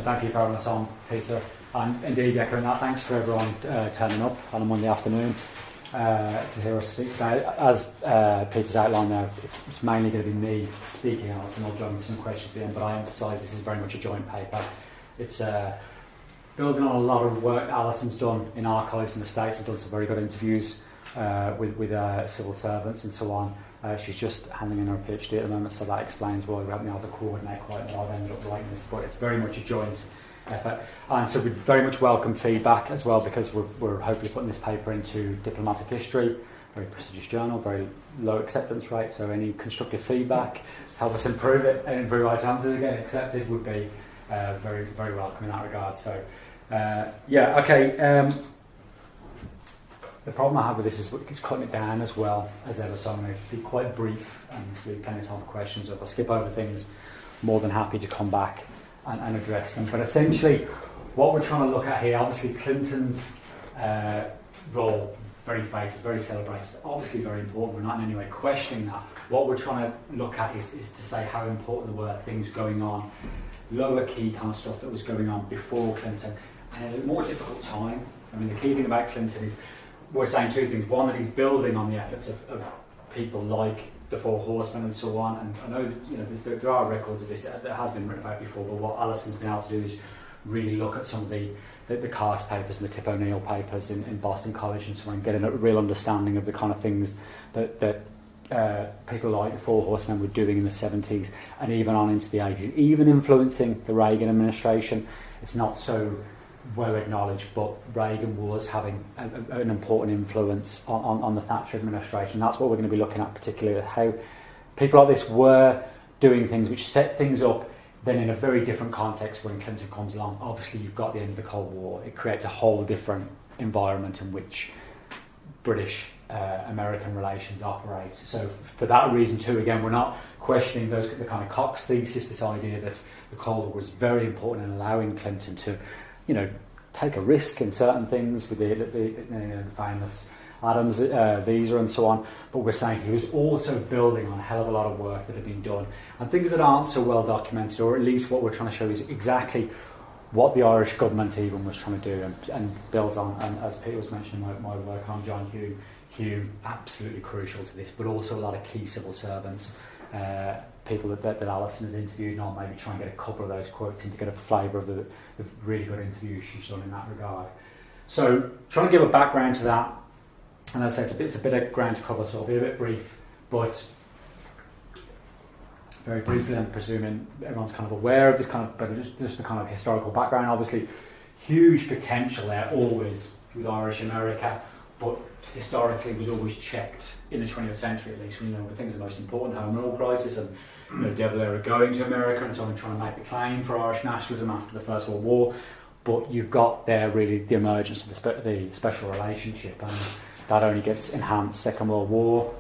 thank you for having us on, Peter. And indeed, echoing that, thanks for everyone turning up on a Monday afternoon to hear us speak today. As Peter's outlined there, it's mainly going to be me speaking, Alison. I'll join with some questions at the end, but I emphasise this is very much a joint paper. It's building on a lot of work Alison's done in archives in the States. I've done some very good interviews with civil servants and so on. She's just handing in her PhD at the moment, so that explains why we haven't been able to coordinate quite well. I've ended up writing this, but it's very much a joint effort. And so we very much welcome feedback as well, because we're hopefully putting this paper into diplomatic history, very prestigious journal, very low acceptance rate, so any constructive feedback to help us improve it and improve our chances of getting accepted would be very, very welcome in that regard. So, the problem I have with this is it's cutting it down as well as ever, so I'm going to be quite brief and leave plenty of time for questions. If I skip over things, more than happy to come back and address them. But essentially, what we're trying to look at here, obviously Clinton's role, very famous, very celebrated, obviously very important. We're not in any way questioning that. What we're trying to look at is to say how important were things going on, lower key kind of stuff that was going on before Clinton, and a more difficult time. I mean, the key thing about Clinton is we're saying two things. One, that he's building on the efforts of people like the Four Horsemen and so on. And I know that, there are records of this that has been written about before, but what Alison's been able to do is really look at some of the Carter papers and the Tip O'Neill papers in Boston College and so on, getting a real understanding of the kind of things that people like the Four Horsemen were doing in the 70s and even on into the 80s, even influencing the Reagan administration. It's not so well acknowledged, but Reagan was having an important influence on the Thatcher administration. That's what we're going to be looking at, particularly how people like this were doing things which set things up then in a very different context when Clinton comes along. Obviously, you've got the end of the Cold War. It creates a whole different environment in which British-American relations operate. So for that reason too, again, we're not questioning the kind of Cox thesis, this idea that the Cold War was very important in allowing Clinton to take a risk in certain things with the famous Adams visa and so on. But we're saying he was also building on a hell of a lot of work that had been done and things that aren't so well documented, or at least what we're trying to show is exactly what the Irish government even was trying to do and builds on. And as Peter was mentioning, my work on John Hume, absolutely crucial to this, but also a lot of key civil servants, people that Alison has interviewed, and I'll maybe try and get a couple of those quotes in to get a flavour of the really good interviews she's done in that regard. So trying to give a background to that, and as I say, it's a bit of ground to cover, so I'll be a bit brief, but very briefly, I'm presuming everyone's kind of aware of this kind of, but just the kind of historical background. Obviously, huge potential there always with Irish America, but historically was always checked in the 20th century, at least. We know the things that are most important, Home Rule crisis and De Valera going to America and so on, trying to make the claim for Irish nationalism after the First World War. But you've got there really the emergence of the special relationship, and that only gets enhanced. Second World War,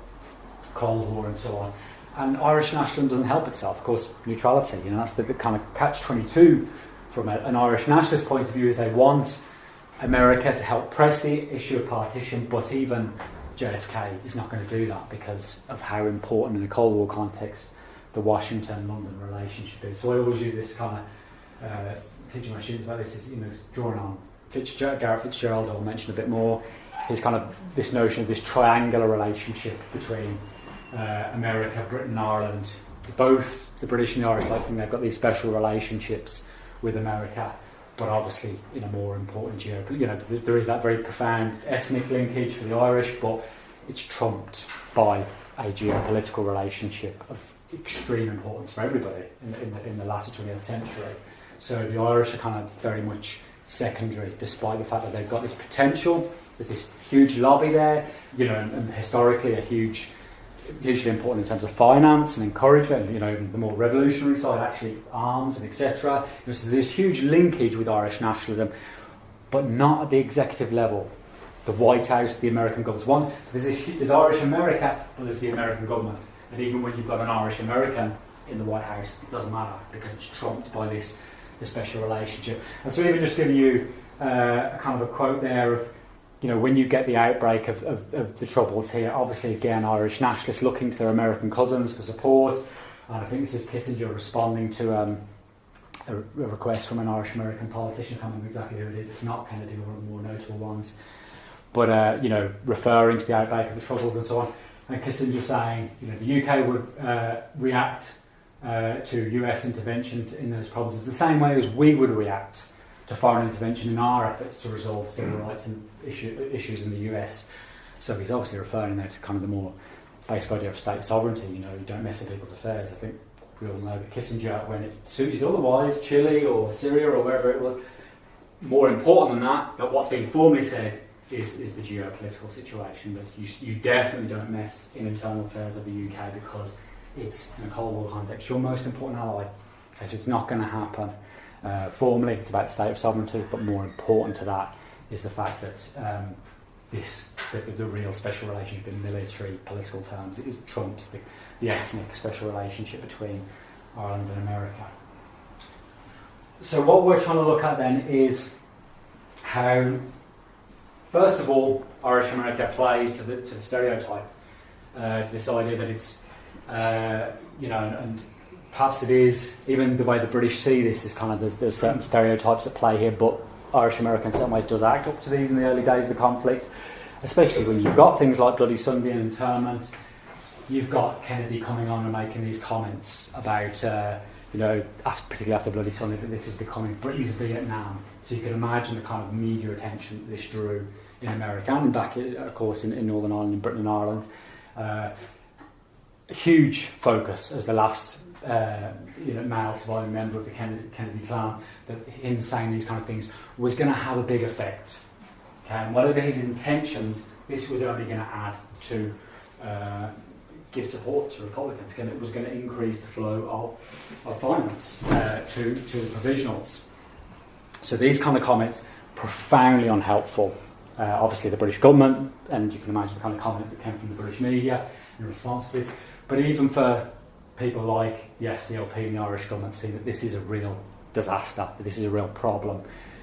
Cold War, and so on. And Irish nationalism doesn't help itself. Of course, neutrality. That's the kind of catch-22 from an Irish nationalist point of view. Is they want America to help press the issue of partition, but even JFK is not going to do that because of how important in the Cold War context the Washington-London relationship is. So I always use this kind of teaching my students about this is drawing on Garrett Fitzgerald, who I'll mention a bit more. His kind of this notion of this triangular relationship between America, Britain, and Ireland. Both the British and the Irish like to think they've got these special relationships with America, but obviously in a more important there is that very profound ethnic linkage for the Irish, but it's trumped by a geopolitical relationship of extreme importance for everybody in the latter 20th century. So the Irish are kind of very much secondary, despite the fact that they've got this potential. There's this huge lobby there, and historically hugely important in terms of finance and encouragement, the more revolutionary side, actually arms and etc. So there's huge linkage with Irish nationalism, but not at the executive level. The White House, the American government. So there's Irish America, but there's the American government. And even when you've got an Irish American in the White House, it doesn't matter because it's trumped by the special relationship. And so even just giving you a kind of a quote there of, when you get the outbreak of the Troubles here, obviously again Irish nationalists looking to their American cousins for support, and I think this is Kissinger responding to a request from an Irish American politician. I can't remember exactly who it is. It's not Kennedy, one of the more notable ones. But referring to the outbreak of the Troubles and so on, and Kissinger saying, the UK would react to US intervention in those problems is the same way as we would react to foreign intervention in our efforts to resolve civil rights and issues in the US. So he's obviously referring there to kind of the more basic idea of state sovereignty. You don't mess with people's affairs. I think we all know that Kissinger, when it suited otherwise, Chile or Syria or wherever it was, more important than that, but what's been formally said is the geopolitical situation. That you definitely don't mess in internal affairs of the UK because it's, in a Cold War context, your most important ally. Okay, so it's not going to happen. Formally, it's about the state of sovereignty, but more important to that is the fact that the real special relationship in military, political terms is trumps the ethnic special relationship between Ireland and America. So what we're trying to look at then is how, first of all, Irish America plays to the stereotype, to this idea that it's, and perhaps it is, even the way the British see this is kind of, there's certain stereotypes at play here, but Irish America in some ways does act up to these in the early days of the conflict, especially when you've got things like Bloody Sunday and internment. You've got Kennedy coming on and making these comments about, particularly after Bloody Sunday, that this is becoming Britain's Vietnam. So you can imagine the kind of media attention that this drew in America and back, of course, in Northern Ireland, in Britain and Ireland. Huge focus as the last male surviving member of the Kennedy clan, that him saying these kind of things was going to have a big effect. Okay, and whatever his intentions, this was only going to add to give support to Republicans. Again, it was going to increase the flow of finance to the provisionals. So these kind of comments, profoundly unhelpful. Obviously the British government, and you can imagine the kind of comments that came from the British media in response to this, but even for people like the SDLP and the Irish government see that this is a real disaster, that this is a real problem.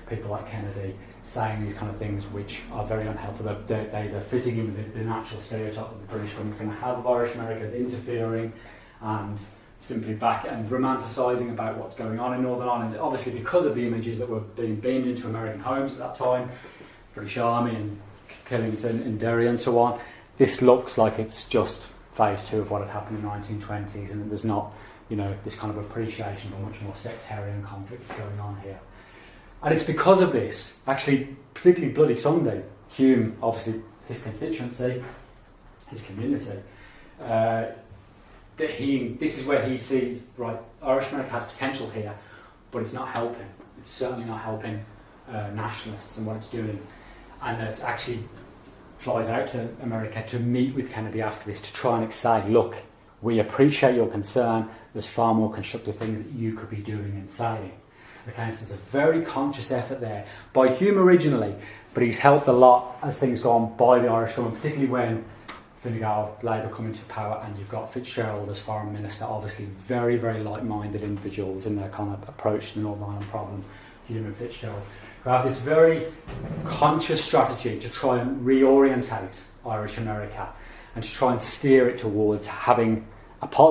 People like Kennedy saying these kind of things which are very unhelpful. They're fitting in with the natural stereotype that the British government's going to have of Irish America as interfering and simply back and romanticising about what's going on in Northern Ireland. Obviously because of the images that were being beamed into American homes at that time, British Army and killings in Derry and so on, this looks like it's just phase two of what had happened in the 1920s, and there's not, this kind of appreciation of a much more sectarian conflict that's going on here. And it's because of this, actually, particularly Bloody Sunday, Hume, obviously his constituency, his community, that this is where he sees, right, Irish America has potential here, but it's not helping. It's certainly not helping nationalists and what it's doing. And that actually flies out to America to meet with Kennedy after this to try and say, look, we appreciate your concern, there's far more constructive things that you could be doing and saying. Okay, so there's a very conscious effort there by Hume originally, but he's helped a lot as things go on by the Irish government, particularly when Fine Gael, Labour come into power, and you've got Fitzgerald as foreign minister, obviously very, very like-minded individuals in their kind of approach to the Northern Ireland problem, Hume and Fitzgerald, who have this very conscious strategy to try and reorientate Irish America and to try and steer it towards having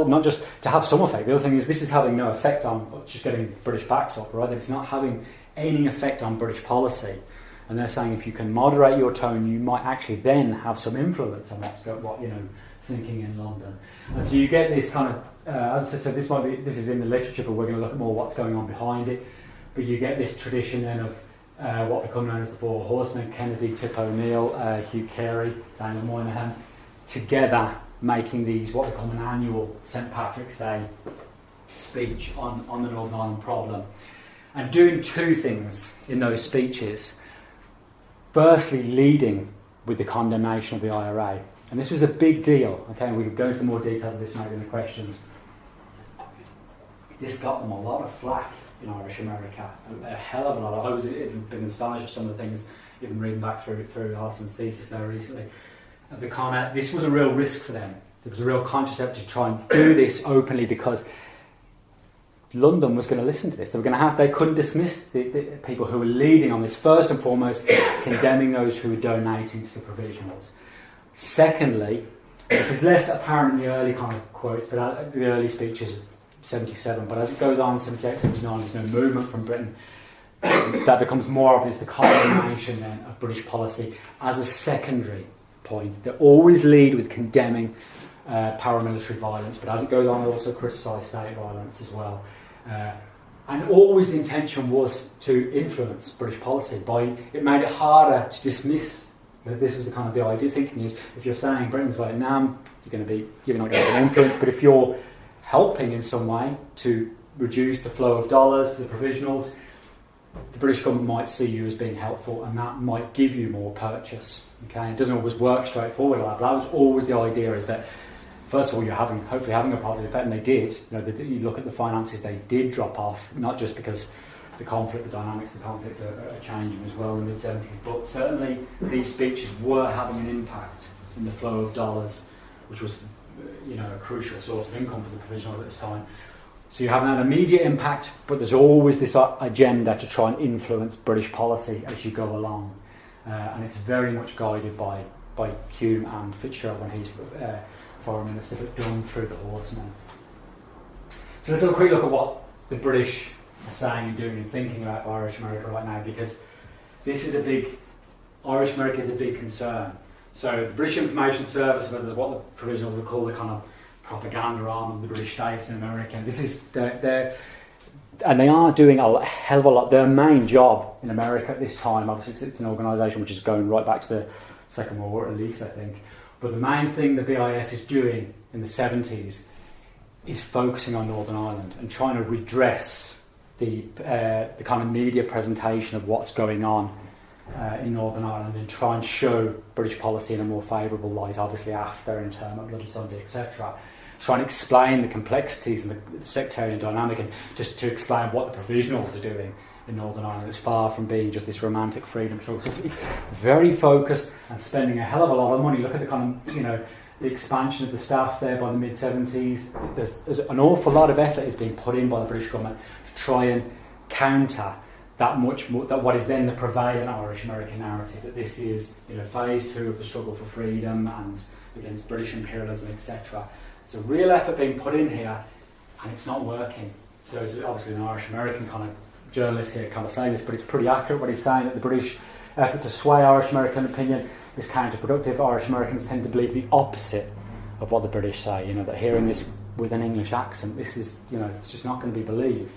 not just to have some effect. The other thing is this is having no effect on just getting British backs up, right? It's not having any effect on British policy. And they're saying if you can moderate your tone, you might actually then have some influence on thinking in London. And so you get this kind of, as I said, this is in the literature, but we're going to look at more what's going on behind it. But you get this tradition then of what become known as the Four Horsemen: Kennedy, Tip O'Neill, Hugh Carey, Daniel Moynihan, together making these what they call an annual St Patrick's Day speech on the Northern Ireland problem, and doing two things in those speeches. Firstly, leading with the condemnation of the IRA, and this was a big deal. Okay, and we could go into more details of this maybe in the questions. This got them a lot of flack in Irish America, a hell of a lot. I was even been astonished at some of the things, even reading back through Alison's thesis there recently. This was a real risk for them. There was a real conscious effort to try and do this openly because London was going to listen to this. They couldn't dismiss the people who were leading on this. First and foremost, condemning those who were donating to the provisionals. Secondly, this is less apparent in the early kind of quotes, but the early speeches, 77, but as it goes on, 78, 79, there's no movement from Britain. That becomes more obvious, the culmination then of British policy as a secondary point. They always lead with condemning paramilitary violence, but as it goes on, they also criticise state violence as well. And always the intention was to influence British policy. It made it harder to dismiss that this was the kind of the idea. Thinking is, if you're saying Britain's Vietnam, you're not going to get an influence, but if you're helping in some way to reduce the flow of dollars to the provisionals, the British government might see you as being helpful, and that might give you more purchase. Okay, it doesn't always work straightforward like that, but that was always the idea, is that first of all you're hopefully having a positive effect, and they did. You look at the finances, they did drop off, not just because the dynamics of the conflict are changing as well in the mid-70s, but certainly these speeches were having an impact in the flow of dollars, which was a crucial source of income for the provisionals at this time. So you have an immediate impact, but there's always this agenda to try and influence British policy as you go along. And it's very much guided by Hume and Fitzgerald when he's foreign minister, but done through the horsemen. So let's have a quick look at what the British are saying and doing and thinking about Irish America right now, because Irish America is a big concern. So the British Information Service is what the provisionals would call the kind of propaganda arm of the British state in America. And they are doing a hell of a lot. Their main job in America at this time, obviously it's an organisation which is going right back to the Second World War at least, I think. But the main thing the BIS is doing in the 70s is focusing on Northern Ireland and trying to redress the kind of media presentation of what's going on in Northern Ireland, and try and show British policy in a more favourable light, obviously after internment, Bloody Sunday, etc. Try and explain the complexities and the sectarian dynamic, and just to explain what the provisionals are doing in Northern Ireland. It's far from being just this romantic freedom struggle. So it's very focused and spending a hell of a lot of money. Look at the kind of, the expansion of the staff there by the mid-70s. There's an awful lot of effort is being put in by the British government to try and counter that much more, that what is then the prevailing Irish American narrative, that this is phase 2 of the struggle for freedom and against British imperialism, etc. It's a real effort being put in here, and it's not working. So it's obviously an Irish American kind of journalist here kind of saying this, but it's pretty accurate what he's saying, that the British effort to sway Irish American opinion is counterproductive. Irish Americans tend to believe the opposite of what the British say, that hearing this with an English accent, this is, it's just not going to be believed.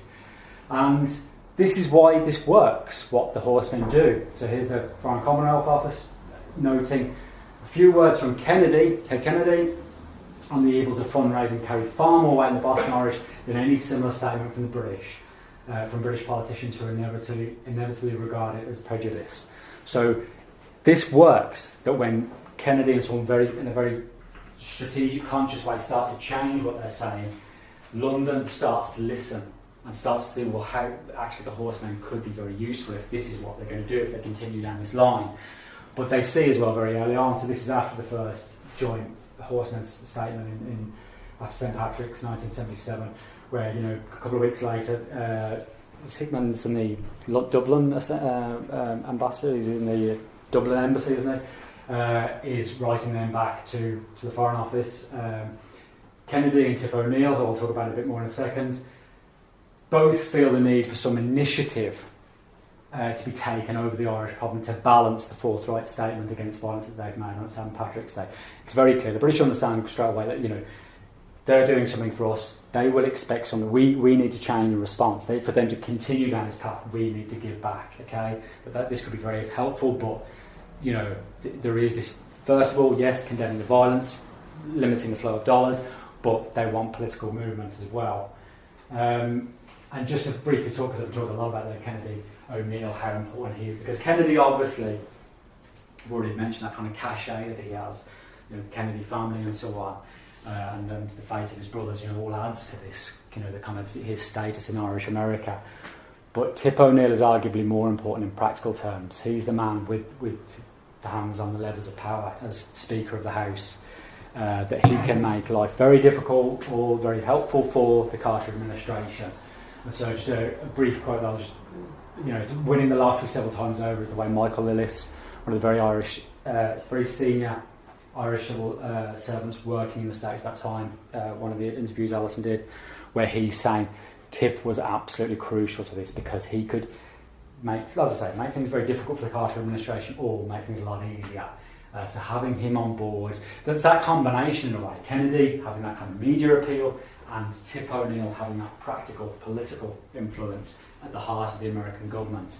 And this is why this works, what the horsemen do. So here's the Foreign Commonwealth Office noting a few words from Ted Kennedy, on the evils of fundraising carry far more weight in the Boston Irish than any similar statement from the British, from British politicians who are inevitably regarded as prejudiced. So this works, that when Kennedy and someone in a very strategic, conscious way start to change what they're saying, London starts to listen and starts to think, well, how actually the horsemen could be very useful if this is what they're going to do if they continue down this line. But they see as well very early on, so this is after the first joint horsemen's statement after St Patrick's 1977, where a couple of weeks later, Hickman's in the Dublin ambassador, he's in the Dublin embassy, isn't he? Is writing them back to the Foreign Office. Kennedy and Tip O'Neill, who I'll talk about a bit more in a second, both feel the need for some initiative to be taken over the Irish problem to balance the forthright statement against violence that they've made on St Patrick's Day. It's very clear. The British understand straight away that they're doing something for us. They will expect something. We need to change in response. For them to continue down this path, we need to give back. Okay, but this could be very helpful. But there is this. First of all, yes, condemning the violence, limiting the flow of dollars, but they want political movement as well. And just to briefly talk, because I've talked a lot about that, Kennedy, O'Neill, how important he is, because Kennedy obviously, I've already mentioned that kind of cachet that he has, the Kennedy family and so on, and the fate of his brothers, all adds to this, the kind of his status in Irish America. But Tip O'Neill is arguably more important in practical terms. He's the man with the hands on the levers of power as Speaker of the House, that he can make life very difficult or very helpful for the Carter administration. And so just a brief quote that I'll just, it's winning the lottery several times over is the way Michael Lillis, one of the very senior Irish civil servants working in the States at that time, one of the interviews Alison did, where he's saying Tip was absolutely crucial to this because he could make, as I say, make things very difficult for the Carter administration or make things a lot easier. So having him on board, there's that combination in a way. Kennedy having that kind of media appeal and Tip O'Neill having that practical political influence at the heart of the American government.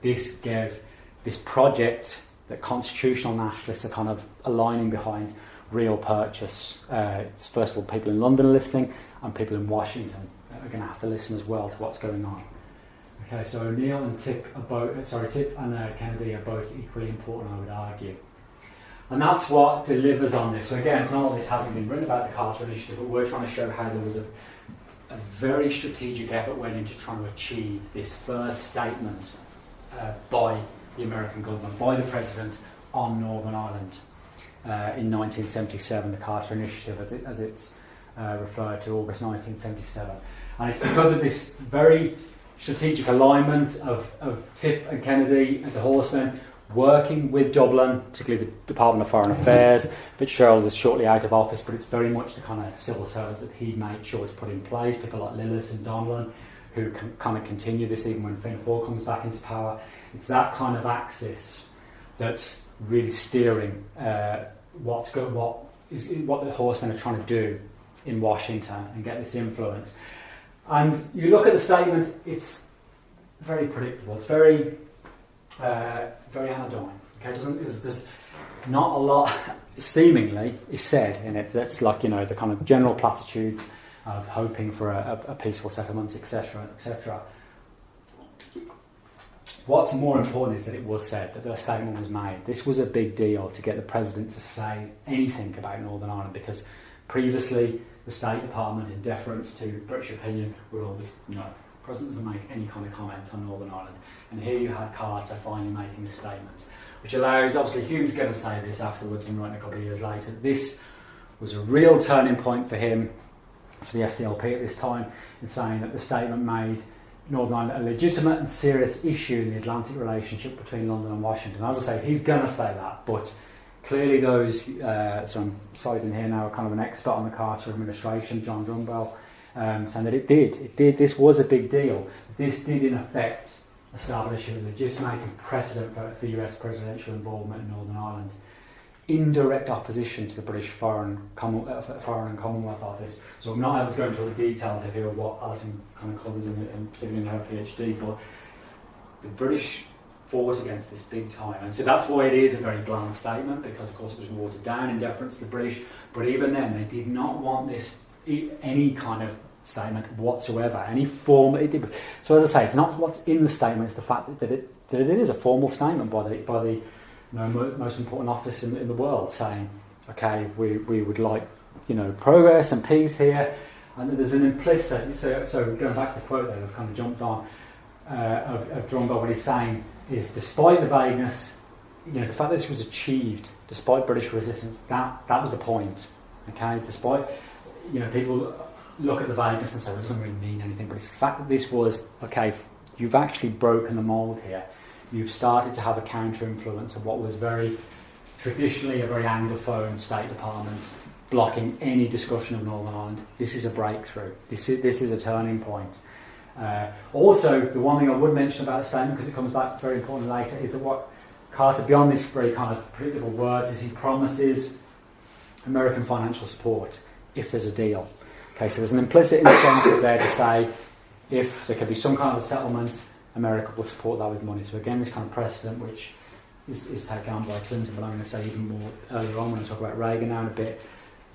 This gave this project that constitutional nationalists are kind of aligning behind real purchase. It's first of all people in London are listening and people in Washington are going to have to listen as well to what's going on. Okay, so O'Neill and Tip and Kennedy are both equally important, I would argue. And that's what delivers on this. So again, it's not all this hasn't been written about the Carter Initiative, but we're trying to show how there was a very strategic effort went into trying to achieve this first statement by the American government, by the President on Northern Ireland in 1977, the Carter Initiative as it's referred to, August 1977. And it's because of this very strategic alignment of Tip and Kennedy and the Horsemen working with Dublin, particularly the Department of Foreign Affairs. Fitzgerald is shortly out of office, but it's very much the kind of civil servants that he made sure to put in place, people like Lillis and Donlan, who can kind of continue this even when Fianna Fáil comes back into power. It's that kind of axis that's really steering what the Horsemen are trying to do in Washington and get this influence. And you look at the statement, it's very predictable. It's very anodyne. Okay, there's not a lot seemingly is said in it that's like, you know, the kind of general platitudes of hoping for a peaceful settlement, etc., etc. What's more important is that it was said, that the statement was made. This was a big deal to get the President to say anything about Northern Ireland, because previously the State Department, in deference to British opinion, would always, you know, the President doesn't make any kind of comment on Northern Ireland. And here you had Carter finally making a statement, which allows, obviously Hume's going to say this afterwards in writing a couple of years later, this was a real turning point for him, for the SDLP at this time, in saying that the statement made Northern Ireland a legitimate and serious issue in the Atlantic relationship between London and Washington. As I say, he's going to say that, but clearly those, so I'm citing here now kind of an expert on the Carter administration, John Drumbell, saying that it did, this was a big deal. This did in effect establish a legitimating precedent for US presidential involvement in Northern Ireland, in direct opposition to the British Foreign and Commonwealth Office. So I'm not able to go into all the details of here of what Alison kind of covers particularly in her PhD, but the British fought against this big time. And so that's why it is a very bland statement, because of course it was watered down in deference to the British, but even then they did not want this, any kind of statement whatsoever, any form. So as I say, it's not what's in the statement, it's the fact that it is a formal statement by the most important office in the world, saying, okay, we would like, progress and peace here. And there's an implicit, so going back to the quote that I've kind of jumped on, of Drumbell, what he's saying is, despite the vagueness, the fact that this was achieved despite British resistance, that was the point. Okay, despite, people look at the vagueness and say, well, it doesn't really mean anything, but it's the fact that this was, okay, you've actually broken the mould here. You've started to have a counter-influence of what was very traditionally a very Anglophone State Department blocking any discussion of Northern Ireland. This is a breakthrough. This is a turning point. Also, the one thing I would mention about the statement, because it comes back very importantly later, is that what Carter, beyond these very kind of predictable words, is he promises American financial support if there's a deal. Okay, so there's an implicit incentive there to say if there could be some kind of a settlement, America will support that with money. So again, this kind of precedent, which is taken on by Clinton, but I'm going to say even more earlier on when I talk about Reagan now in a bit.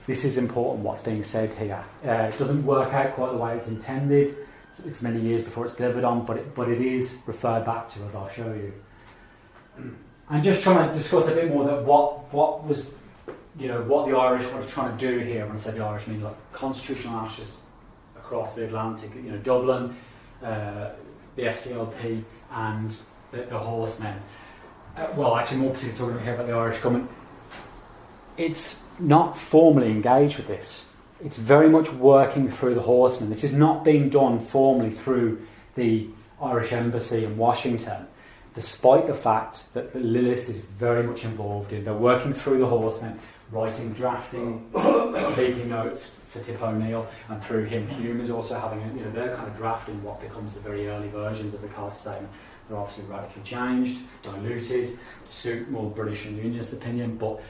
This is important, what's being said here. It doesn't work out quite the way it's intended. It's many years before it's delivered on, but it is referred back to, as I'll show you. I'm just trying to discuss a bit more that what was, what the Irish were trying to do here. When I say the Irish, I mean like constitutional anarchists across the Atlantic. Dublin, the SDLP, and the Horsemen. Well, actually, more particularly talking here about the Irish government. It's not formally engaged with this. It's very much working through the Horsemen. This is not being done formally through the Irish Embassy in Washington, despite the fact that the Lillis is very much involved in. They're working through the Horsemen, drafting speaking notes for Tip O'Neill, and through him, Hume is also having, they're kind of drafting what becomes the very early versions of the Carter Statement. They're obviously radically changed, diluted to suit more British and Unionist opinion, but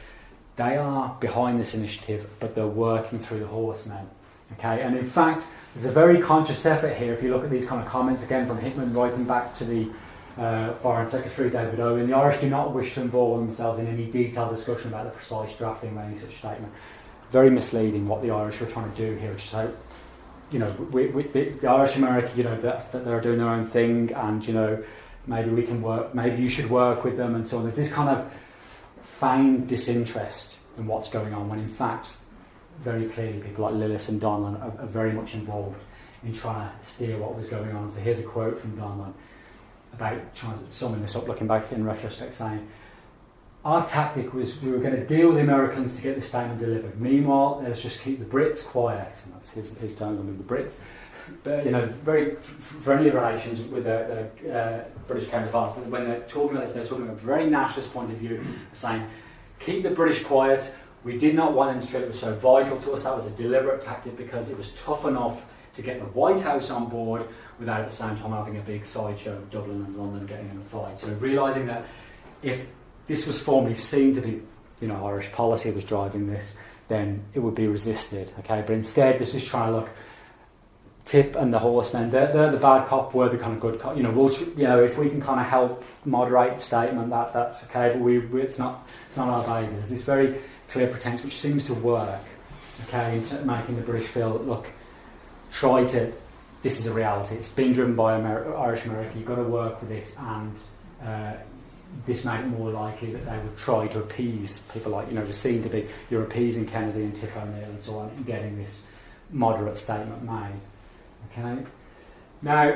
they are behind this initiative, but they're working through the horsemen. Okay, and in fact, there's a very conscious effort here. If you look at these kind of comments again from Hickman, writing back to the Foreign Secretary David Owen, the Irish do not wish to involve themselves in any detailed discussion about the precise drafting of any such statement. Very misleading what the Irish are trying to do here. So, the Irish America, that they're doing their own thing, and maybe we can work. Maybe you should work with them, and so on. There's this kind of feigned disinterest in what's going on, when in fact, very clearly, people like Lillis and Donlan are very much involved in trying to steer what was going on. So here's a quote from Donlan about trying to summing this up, looking back in retrospect, saying, "Our tactic was we were going to deal with the Americans to get the statement delivered. Meanwhile, let's just keep the Brits quiet." And that's his term with the Brits. But, very friendly relations with the British counterparts. But when they're talking about this, they're talking about a very nationalist point of view, saying, "Keep the British quiet. We did not want them to feel it was so vital to us." That was a deliberate tactic because it was tough enough to get the White House on board without at the same time having a big sideshow of Dublin and London getting in a fight. So realising that if this was formally seen to be, Irish policy was driving this, then it would be resisted. Okay, but instead, this is trying to look. Tip and the horsemen, they're the bad cop, we're the kind of good cop. If we can kind of help moderate the statement, that's okay. But it's not our baby. There's this very clear pretense which seems to work. Okay, in making the British feel, look, this is a reality. It's been driven by Irish America. You've got to work with it, and this made it more likely that they would try to appease people like, was seen to be, you're appeasing Kennedy and Tip O'Neill and so on, and getting this moderate statement made. Okay. Now,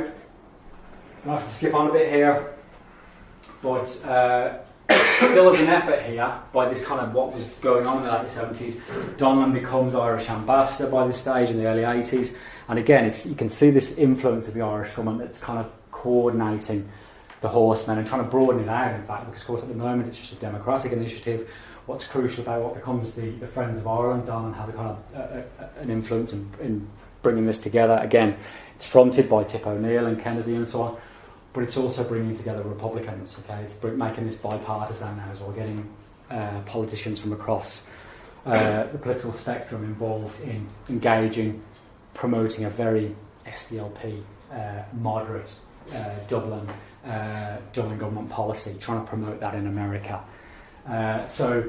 I'll have to skip on a bit here, but still as an effort here, by this kind of what was going on in the late 70s, Donlan becomes Irish ambassador by this stage in the early 80s, and again, you can see this influence of the Irish government that's kind of coordinating the horsemen and trying to broaden it out, in fact, because of course at the moment it's just a democratic initiative. What's crucial about what becomes the Friends of Ireland, Donlan has a kind of an influence in bringing this together. Again, it's fronted by Tip O'Neill and Kennedy and so on, but it's also bringing together Republicans. Okay, it's making this bipartisan now as well, getting politicians from across the political spectrum involved in engaging, promoting a very SDLP, moderate Dublin government policy, trying to promote that in America. So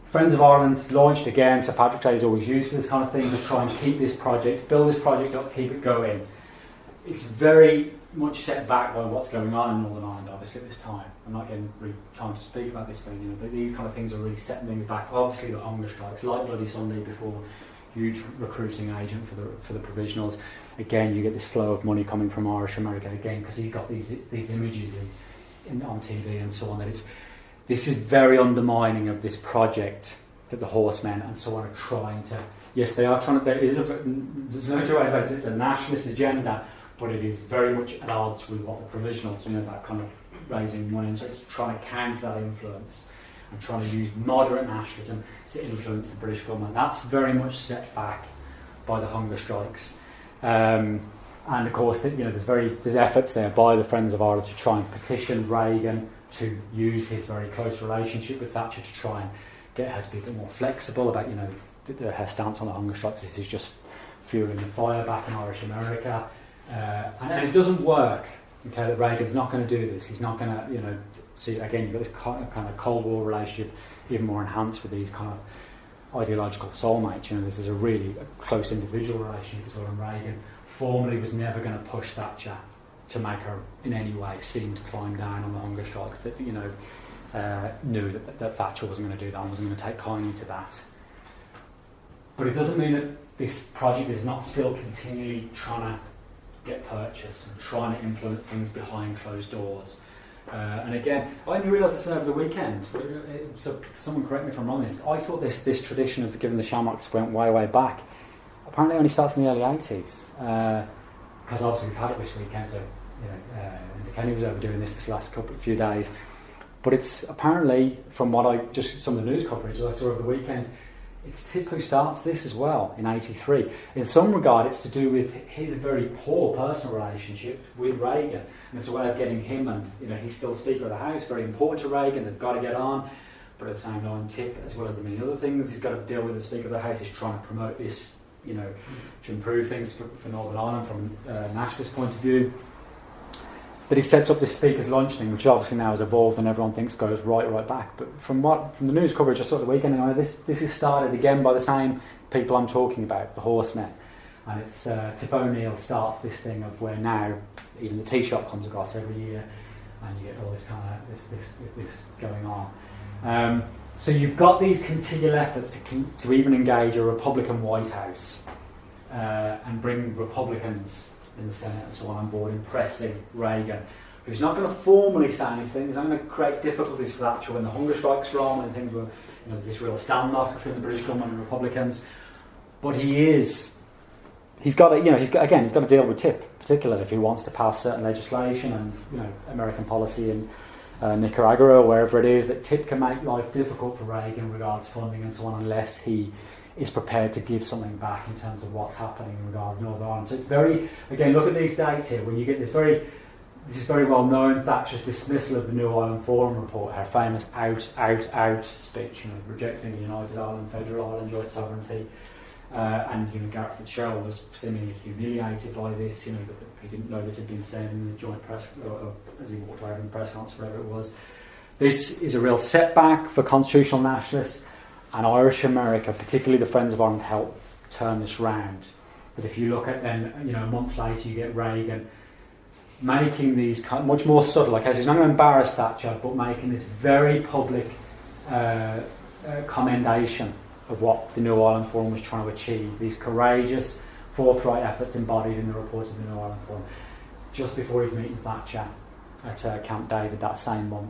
Friends of Ireland launched again. St Patrick's Day is always used for this kind of thing, to try and keep this project, build this project up, keep it going. It's very much set back by what's going on in Northern Ireland, obviously, at this time. I'm not getting really time to speak about this, but these kind of things are really setting things back. Obviously, the hunger strikes, like Bloody Sunday before, huge recruiting agent for the provisionals. Again, you get this flow of money coming from Irish America, again, because you've got these images on TV and so on, that this is very undermining of this project that the horsemen and so on are trying to. Yes, they are trying to. There's no two ways about it. It's a nationalist agenda, but it is very much at odds with what the provisionals do about kind of raising money. And so it's trying to counter that influence and trying to use moderate nationalism to influence the British government. That's very much set back by the hunger strikes. And of course, there's efforts there by the Friends of Ireland to try and petition Reagan to use his very close relationship with Thatcher to try and get her to be a bit more flexible about, her stance on the hunger strikes. This is just fueling the fire back in Irish America. And it doesn't work. Okay, that Reagan's not going to do this. He's not going to, see, again, you've got this kind of Cold War relationship even more enhanced with these kind of ideological soulmates. This is a really close individual relationship as well, and Reagan formally was never going to push Thatcher to make her in any way seem to climb down on the hunger strikes, that knew that Thatcher wasn't going to do that and wasn't going to take kindly to that. But it doesn't mean that this project is not still continually trying to get purchase and trying to influence things behind closed doors. And again, I only realised this over the weekend, so someone correct me if I'm wrong. I thought this tradition of giving the shamrocks went way back. Apparently it only starts in the early 80s, because obviously we've had it this weekend, so Kenny was over doing this last few days. But it's apparently, from some of the news coverage that I saw over the weekend, it's Tip who starts this as well in '83. In some regard, it's to do with his very poor personal relationship with Reagan, and it's a way of getting him, and he's still Speaker of the House, very important to Reagan. They've got to get on, but at the same time, Tip, as well as the many other things he's got to deal with as Speaker of the House, is trying to promote this, to improve things for Northern Ireland from a nationalist point of view. That he sets up this speaker's lunch thing, which obviously now has evolved and everyone thinks goes right back. But from the news coverage I saw at the weekend, this is started again by the same people I'm talking about, the horsemen. And it's Tip O'Neill starts this thing of where now even the tea shop comes across every year, and you get all this kind of this going on. So you've got these continual efforts to even engage a Republican White House and bring Republicans in the Senate and so on board, impressing Reagan, who's not going to formally say anything. He's not going to create difficulties for Thatcher when the hunger strikes were on and things were, there's this real standoff between the British government and Republicans. But he's got to deal with Tip, particularly if he wants to pass certain legislation and American policy in Nicaragua or wherever it is, that Tip can make life difficult for Reagan in regards to funding and so on, unless he is prepared to give something back in terms of what's happening in regards to Northern Ireland. So it's very, again, look at these dates here, when you get this is very well known, Thatcher's dismissal of the New Ireland Forum report, her famous out speech, rejecting the United Ireland, Federal Ireland, joint sovereignty, and Garret FitzGerald was seemingly humiliated by this, that he didn't know this had been said in the joint press, or as he walked away from the press conference, whatever it was. This is a real setback for constitutional nationalists. And Irish America, particularly the Friends of Ireland, helped turn this round. That if you look at then, a month later, you get Reagan making these much more subtle. Okay, so he's not going to embarrass Thatcher, but making this very public commendation of what the New Ireland Forum was trying to achieve. These courageous, forthright efforts embodied in the reports of the New Ireland Forum, just before he's meeting Thatcher at Camp David that same month.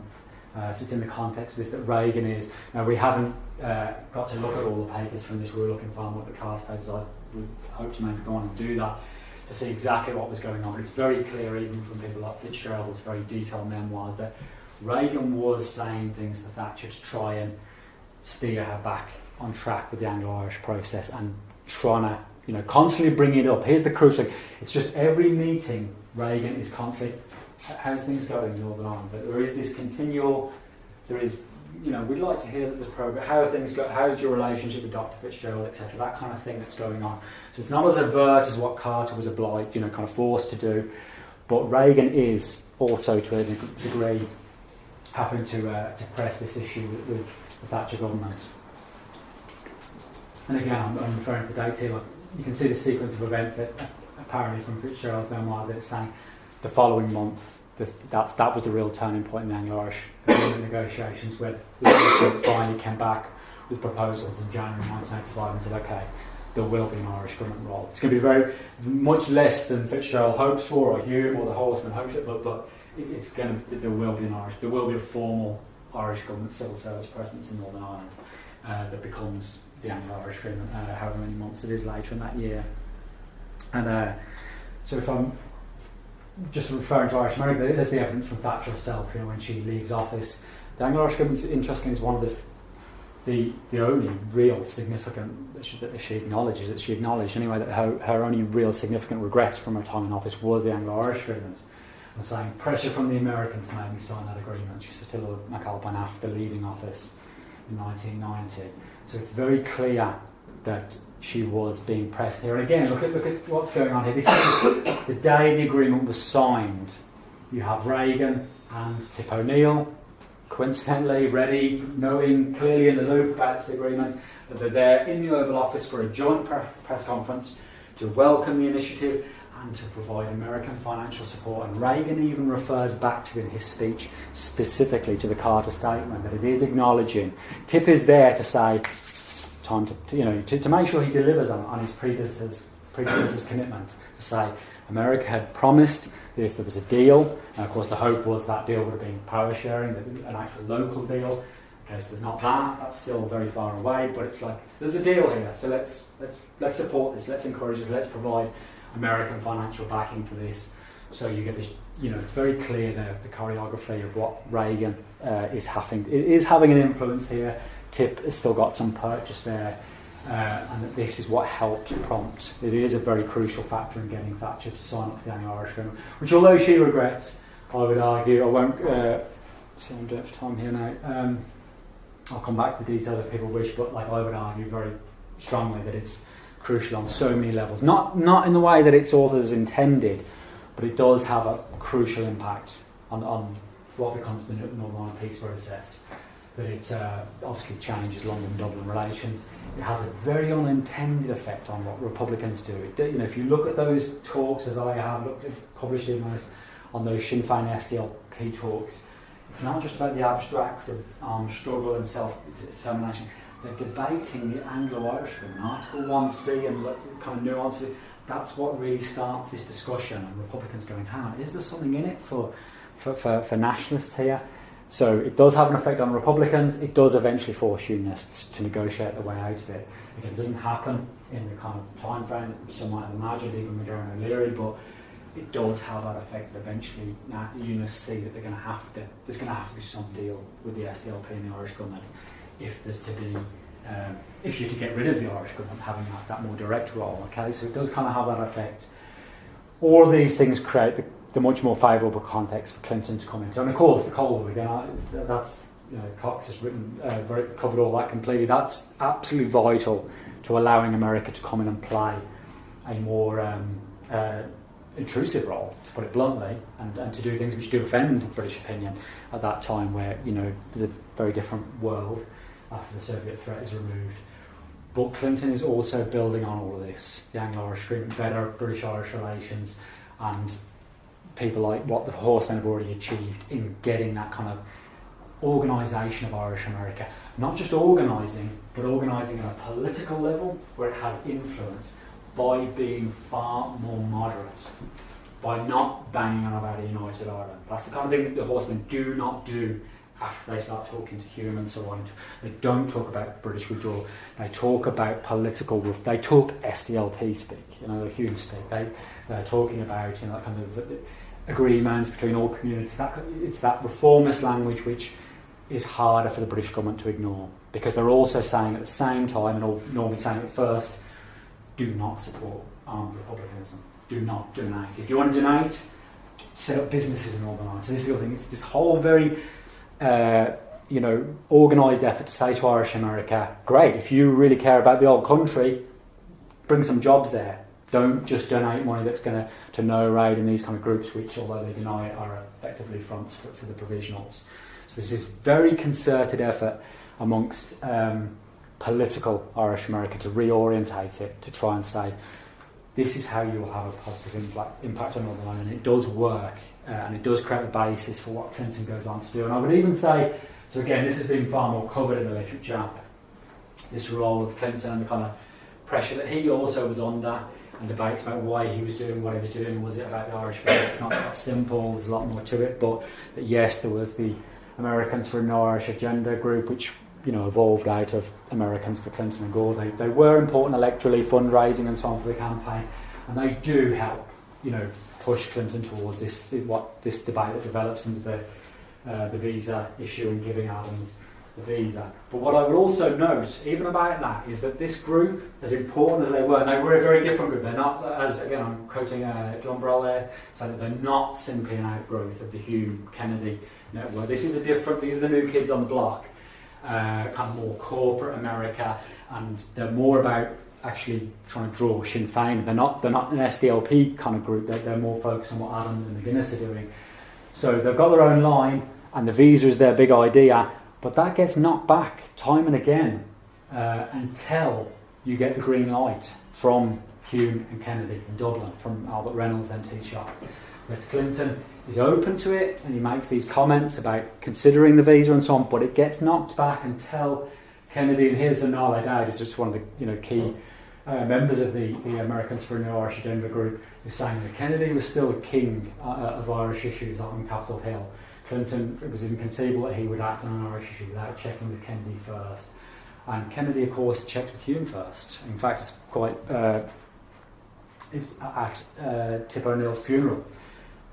So it's in the context of this that Reagan is. Now, we haven't got to look at all the papers from this. We were looking for what the Carter papers. I would hope to maybe go on and do that to see exactly what was going on. But it's very clear, even from people like FitzGerald's very detailed memoirs, that Reagan was saying things to Thatcher to try and steer her back on track with the Anglo-Irish process and trying to, constantly bring it up. Here's the crucial thing. It's just every meeting, Reagan is constantly, how's things going in Northern Ireland? But there is this continual, we'd like to hear that there's progress. How are things go? How's your relationship with Dr. FitzGerald, etc.? That kind of thing that's going on. So it's not as overt as what Carter was obliged, kind of forced to do. But Reagan is also, to a degree, having to press this issue with the Thatcher government. And again, I'm referring to the dates here. You can see the sequence of events that apparently from FitzGerald's memoirs that it's saying the following month. That was the real turning point in the Anglo-Irish negotiations, where the government finally came back with proposals in January 1985 and said, okay, there will be an Irish government role. It's going to be very much less than FitzGerald hopes for, or Hume or the Horseman hopes for, but there will be a formal Irish government civil service presence in Northern Ireland that becomes the Anglo-Irish Agreement, however many months it is later in that year. And so if I'm just referring to Irish America, there's the evidence from Thatcher herself, when she leaves office. The Anglo-Irish Government, interestingly, is one of the only real significant that she acknowledged anyway, that her only real significant regrets from her time in office was the Anglo-Irish Agreement. And saying pressure from the Americans made me sign that agreement. She says to Lord McLoughlin after leaving office in 1990. So it's very clear that she was being pressed here. And again, look at what's going on here. This is the day the agreement was signed. You have Reagan and Tip O'Neill, coincidentally, ready, knowing clearly in the loop about this agreement, that they're there in the Oval Office for a joint press conference to welcome the initiative and to provide American financial support. And Reagan even refers back to in his speech specifically to the Carter statement that it is acknowledging. Tip is there to say, time to make sure he delivers on his predecessor's commitment, to say America had promised that if there was a deal, and of course the hope was that deal would have been power sharing, an actual local deal. Okay, so there's not that's still very far away, but it's like there's a deal here, so let's support this, let's encourage this, let's provide American financial backing for this. So you get this, it's very clear the choreography of what Reagan is having an influence here. Tip has still got some purchase there and that this is what helped prompt. It is a very crucial factor in getting Thatcher to sign up to the Anglo-Irish Agreement, which although she regrets, I would argue, I won't see I'm doing it for time here now, I'll come back to the details if people wish, but like I would argue very strongly that it's crucial on so many levels. Not in the way that its authors intended, but it does have a crucial impact on what becomes the Northern Ireland peace process. That it obviously changes London-Dublin relations. It has a very unintended effect on what Republicans do. If you look at those talks, as I have looked at published emails on those Sinn Féin SDLP talks, it's not just about the abstracts of armed struggle and self-determination. They're debating the Anglo-Irish Agreement, Article 1C and the kind of nuances. That's what really starts this discussion, and Republicans going, hang on, is there something in it for nationalists here? So it does have an effect on Republicans. It does eventually force Unionists to negotiate their way out of it. Again, it doesn't happen in the kind of time frame that some might have imagined, even Meagher and O'Leary, but it does have that effect that eventually Unionists see that there's going to have to be some deal with the SDLP and the Irish government if there's to be, if you're to get rid of the Irish government having that more direct role. Okay, so it does kind of have that effect. All of these things create the much more favourable context for Clinton to come into. And of course, the Cold War, again, that's, Cox has covered all that completely. That's absolutely vital to allowing America to come in and play a more intrusive role, to put it bluntly, and to do things which do offend British opinion at that time where, there's a very different world after the Soviet threat is removed. But Clinton is also building on all of this, the Anglo-Irish Agreement, better British-Irish relations, and people like what the Horsemen have already achieved in getting that kind of organisation of Irish America. Not just organising, but organising at a political level where it has influence by being far more moderate, by not banging on about a united Ireland. That's the kind of thing that the Horsemen do not do after they start talking to Hume and so on. They don't talk about British withdrawal. They talk about they talk SDLP speak, Hume speak. They're talking about, that kind of agreements between all communities. It's that reformist language which is harder for the British government to ignore, because they're also saying at the same time, and normally saying at first, do not support armed republicanism. Do not donate. If you want to donate, set up businesses in Northern Ireland. So this is the other thing. It's this whole very organised effort to say to Irish America, great, if you really care about the old country, bring some jobs there. Don't just donate money that's going to no raid in these kind of groups, which, although they deny it, are effectively fronts for the provisionals. So there's this very concerted effort amongst political Irish America to reorientate it, to try and say, this is how you will have a positive impact on Northern Ireland. And it does work, and it does create a basis for what Clinton goes on to do. And I would even say, so again, this has been far more covered in the literature, this role of Clinton and the kind of pressure that he also was under, and debates about why he was doing what he was doing. Was it about the Irish vote? It's not that simple, there's a lot more to it, but yes, there was the Americans for a No Irish Agenda group, which evolved out of Americans for Clinton and Gore. They were important electorally, fundraising and so on for the campaign, and they do help, push Clinton towards this debate that develops into the visa issue and giving Adams the visa. But what I would also note, even about that, is that this group, as important as they were, and they were a very different group. They're not, as again I'm quoting John Burrell there, saying that they're not simply an outgrowth of the Hume-Kennedy network. These are the new kids on the block. Kind of more corporate America, and they're more about actually trying to draw Sinn Féin. They're not an SDLP kind of group. They're more focused on what Adams and McGuinness are doing. So they've got their own line, and the visa is their big idea, but that gets knocked back time and again until you get the green light from Hume and Kennedy in Dublin, from Albert Reynolds and Taoiseach. That Clinton is open to it, and he makes these comments about considering the visa and so on, but it gets knocked back until Kennedy, and here's Anal Dowd, is just one of the key members of the Americans for a No Irish Agenda group, is saying that Kennedy was still the king of Irish issues on Capitol Hill. Clinton, it was inconceivable that he would act on an Irish issue without checking with Kennedy first. And Kennedy, of course, checked with Hume first. In fact, it's quite... it's at Tip O'Neill's funeral,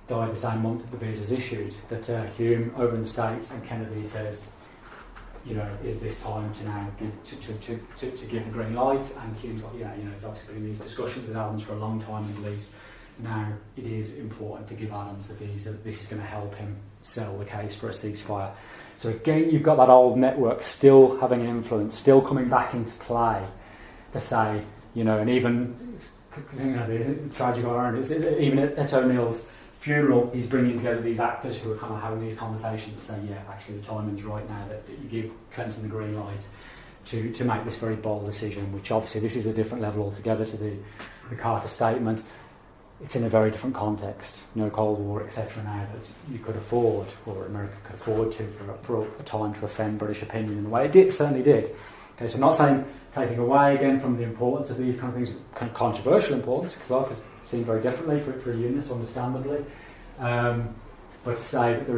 died the same month that the visa's issued, that Hume over in the States, and Kennedy says, is this time to now to give the green light? And Hume's got, it's obviously been in these discussions with Adams for a long time and believes now it is important to give Adams the visa. This is going to help him sell the case for a ceasefire. So again, you've got that old network still having an influence, still coming back into play to say, and even, the tragic irony is even at O'Neill's funeral, he's bringing together these actors who are kind of having these conversations to say, actually the timing's right now that you give Clinton the green light to make this very bold decision, which obviously this is a different level altogether to the Carter statement. It's in a very different context, Cold War, etc. now that you could afford, or America could afford to, for a time to offend British opinion in the way it certainly did. Okay, so I'm not saying taking away again from the importance of these kind of things, controversial importance, because life is seen very differently for unionists, understandably. But to say that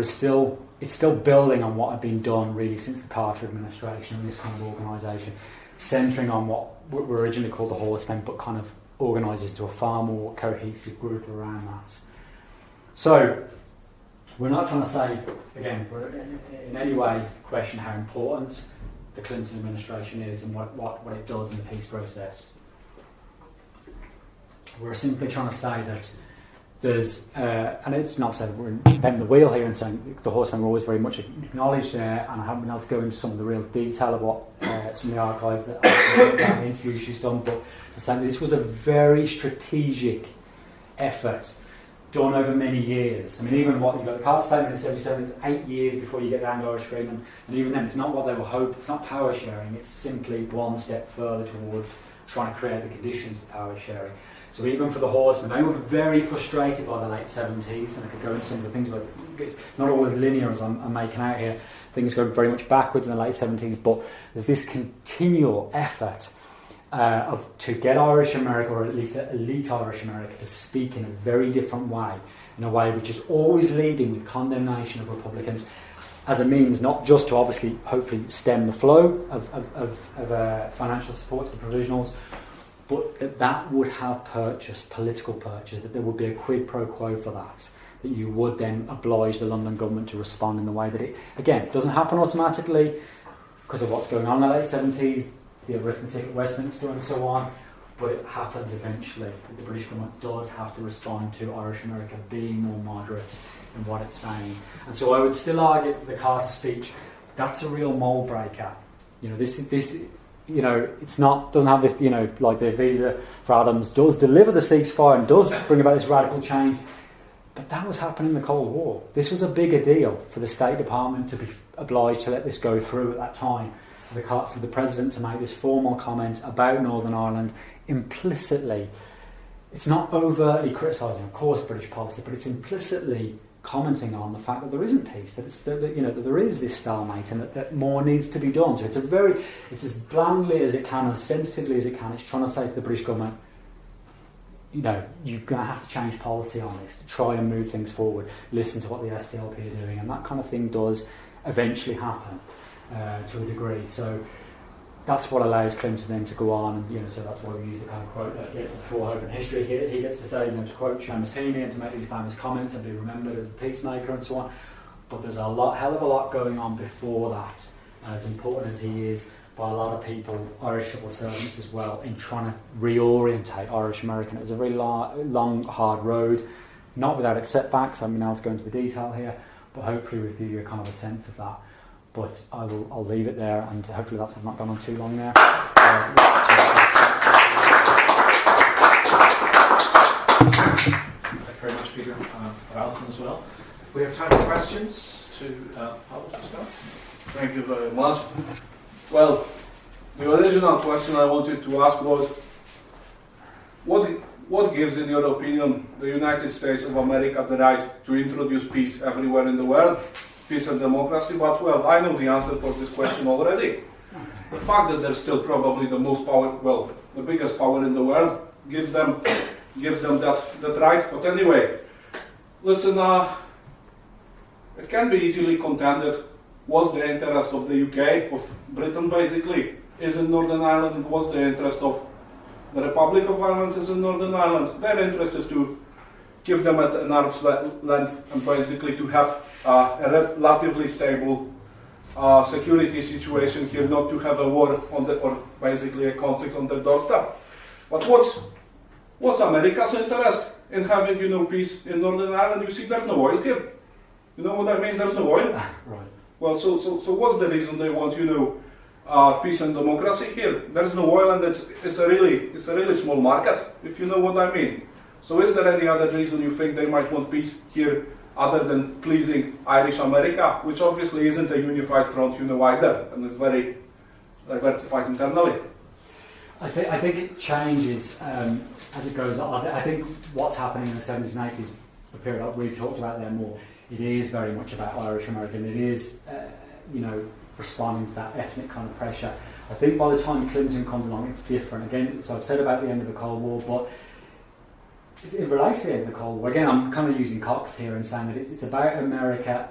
it's still building on what had been done really since the Carter administration and this kind of organisation, centring on what were originally called the Horsemen, but kind of organises to a far more cohesive group around that. So, we're not trying to say, again, we're in any way question how important the Clinton administration is and what it does in the peace process. We're simply trying to say that there's, and it's not saying that we're inventing the wheel here and saying the Horsemen were always very much acknowledged there, and I haven't been able to go into some of the real detail of what some of the archives that the interviews she's done, but to say this was a very strategic effort done over many years. I mean, even what you've got the Carter statement in 77 is 8 years before you get the Anglo-Irish Agreement, and even then it's not what they were hoping, it's not power sharing, it's simply one step further towards trying to create the conditions for power sharing. So even for the Horsemen, they were very frustrated by the late 70s, and I could go into some of the things, but it's not always linear as I'm making out here. Things go very much backwards in the late 70s, but there's this continual effort to get Irish America, or at least elite Irish America, to speak in a very different way, in a way which is always leading with condemnation of Republicans as a means not just to obviously, hopefully, stem the flow of financial support to the provisionals, but that would have political purchase, that there would be a quid pro quo for that you would then oblige the London government to respond in the way that it, again, doesn't happen automatically because of what's going on in the late 70s, the arithmetic at Westminster and so on, but it happens eventually. The British government does have to respond to Irish America being more moderate in what it's saying. And so I would still argue that the Carter speech, that's a real mold breaker. This it's not, doesn't have this, like the visa for Adams does deliver the ceasefire and does bring about this radical change, but that was happening in the Cold War. This was a bigger deal for the State Department to be obliged to let this go through at that time, for the President to make this formal comment about Northern Ireland implicitly. It's not overtly criticising, of course, British policy, but it's implicitly commenting on the fact that there isn't peace, that there is this stalemate, and that more needs to be done. So it's as blandly as it can, as sensitively as it can, it's trying to say to the British government, you're going to have to change policy on this to try and move things forward. Listen to what the SDLP are doing, and that kind of thing does eventually happen to a degree. So that's what allows Clinton then to go on, and so that's why we use the kind of quote that before Hope and History. He gets to say, to quote Seamus Heaney and to make these famous comments and be remembered as a peacemaker and so on. But there's hell of a lot going on before that, as important as he is, by a lot of people, Irish civil servants as well, in trying to reorientate Irish American. It was a very long, hard road, not without its setbacks. I mean, I'll go into the detail here, but hopefully we'll give you a kind of a sense of that. But I'll leave it there, and hopefully I've not gone on too long there. Thank you very much, Peter, for Alison as well. We have time for questions to Paul to start. Thank you very much. Well, the original question I wanted to ask was, what gives, in your opinion, the United States of America the right to introduce peace everywhere in the world? Peace and democracy, but well, I know the answer for this question already. The fact that they're still probably the most power, the biggest power in the world, gives them that right. But anyway, listen, it can be easily contended, what's the interest of the UK, of Britain basically, is in Northern Ireland, and what's the interest of the Republic of Ireland is in Northern Ireland. Their interest is to keep them at an arm's length and basically to have a relatively stable security situation here, not to have a war or basically a conflict on their doorstep. But what's America's interest in having, peace in Northern Ireland? You see, there's no oil here. You know what I mean? There's no oil. Right. Well, so what's the reason they want, peace and democracy here? There's no oil, and it's a really small market, if you know what I mean. So is there any other reason you think they might want peace here other than pleasing Irish America, which obviously isn't a unified front, either, and is very diversified internally? I think it changes as it goes on. I think what's happening in the 70s and 80s, the period that we've talked about there more, it is very much about Irish American. It is, responding to that ethnic kind of pressure. I think by the time Clinton comes along, it's different. Again, so I've said about the end of the Cold War, but it relates to the end of the Cold War. Again, I'm kind of using Cox here and saying that it's about America.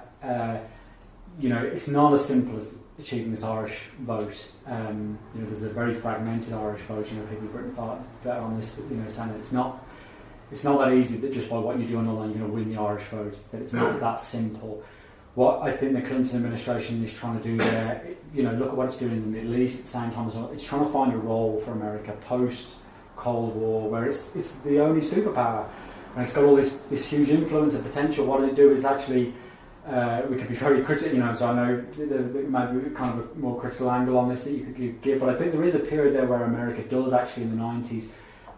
It's not as simple as achieving this Irish vote. There's a very fragmented Irish vote. People have written far better on this. Saying that it's not that easy that just by what you do on the line you're going to win the Irish vote. That it's not that simple. What I think the Clinton administration is trying to do there, look at what it's doing in the Middle East at the same time as well. It's trying to find a role for America post Cold War, where it's the only superpower, and it's got all this huge influence and potential. What does it do? It's actually we could be very critical, so I know there might be kind of a more critical angle on this that you could give, but I think there is a period there where America does actually in the 90s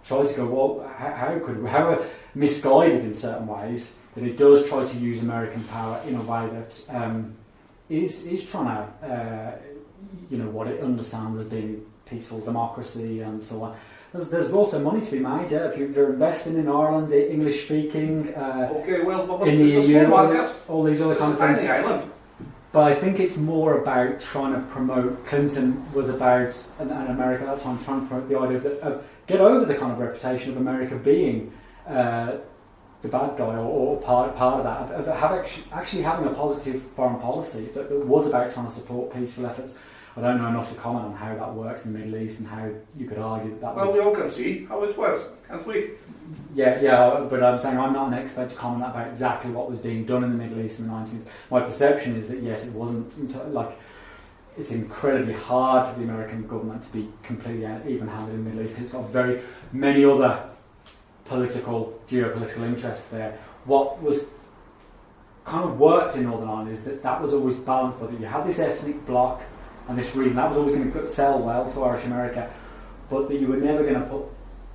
try to go, well, how misguided in certain ways, that it does try to use American power in a way that is trying to, what it understands as being peaceful democracy and so on. There's also money to be made, if you're investing in Ireland, English speaking, but in the EU, all these other kind of things. Island. But I think it's more about trying to promote. Clinton was about, and America at that time, trying to promote the idea of get over the kind of reputation of America being the bad guy or part of that, of actually having a positive foreign policy that was about trying to support peaceful efforts. I don't know enough to comment on how that works in the Middle East and how you could argue that. Well, we all can see how it works, can't we? Yeah, but I'm saying I'm not an expert to comment about exactly what was being done in the Middle East in the 90s. My perception is that yes, it wasn't it's incredibly hard for the American government to be completely even-handed in the Middle East because it's got very many other geopolitical interests there. What was kind of worked in Northern Ireland is that was always balanced by that you had this ethnic bloc and this region that was always going to sell well to Irish America, but that you were never going to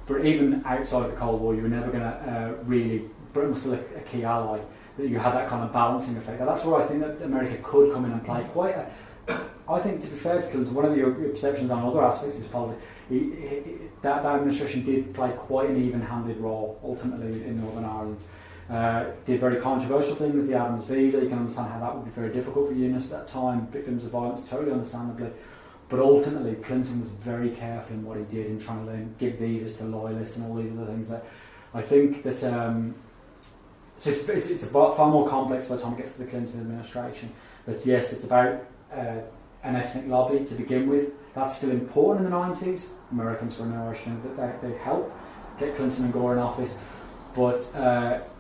put, even outside of the Cold War, you were never going to really, Britain was still a key ally, that you had that kind of balancing effect. And that's where I think that America could come in and play quite I think, to be fair to Clinton, one of your perceptions on other aspects of his policy, that administration did play quite an even-handed role, ultimately, in Northern Ireland. Did very controversial things, the Adams visa, you can understand how that would be very difficult for unionists at that time, victims of violence, totally understandably. But ultimately, Clinton was very careful in what he did in trying to give visas to loyalists and all these other things that I think that... so it's far more complex by the time it gets to the Clinton administration. But yes, it's about an ethnic lobby to begin with. That's still important in the 90s. Americans were nourished and that they help get Clinton and Gore in office. But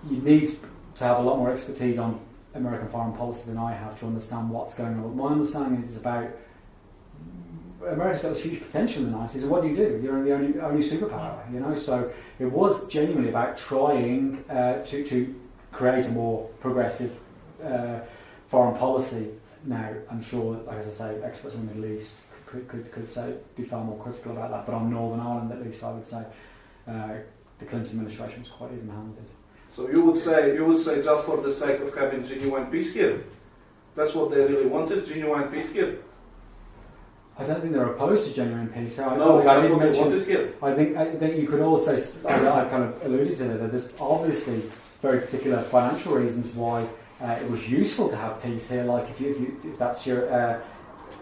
you need to have a lot more expertise on American foreign policy than I have to understand what's going on. But my understanding is it's about America's got this huge potential in the 90s, and what do? You're the only superpower, So it was genuinely about trying to create a more progressive foreign policy. Now, I'm sure, like as I say, experts in the Middle East could say be far more critical about that. But on Northern Ireland, at least, I would say the Clinton administration was quite even-handed. So you would say just for the sake of having genuine peace here, that's what they really wanted, genuine peace here. I don't think they're opposed to genuine peace. That's what they wanted here. I think you could also, as I kind of alluded to there, that there's obviously very particular financial reasons why it was useful to have peace here. Like if that's your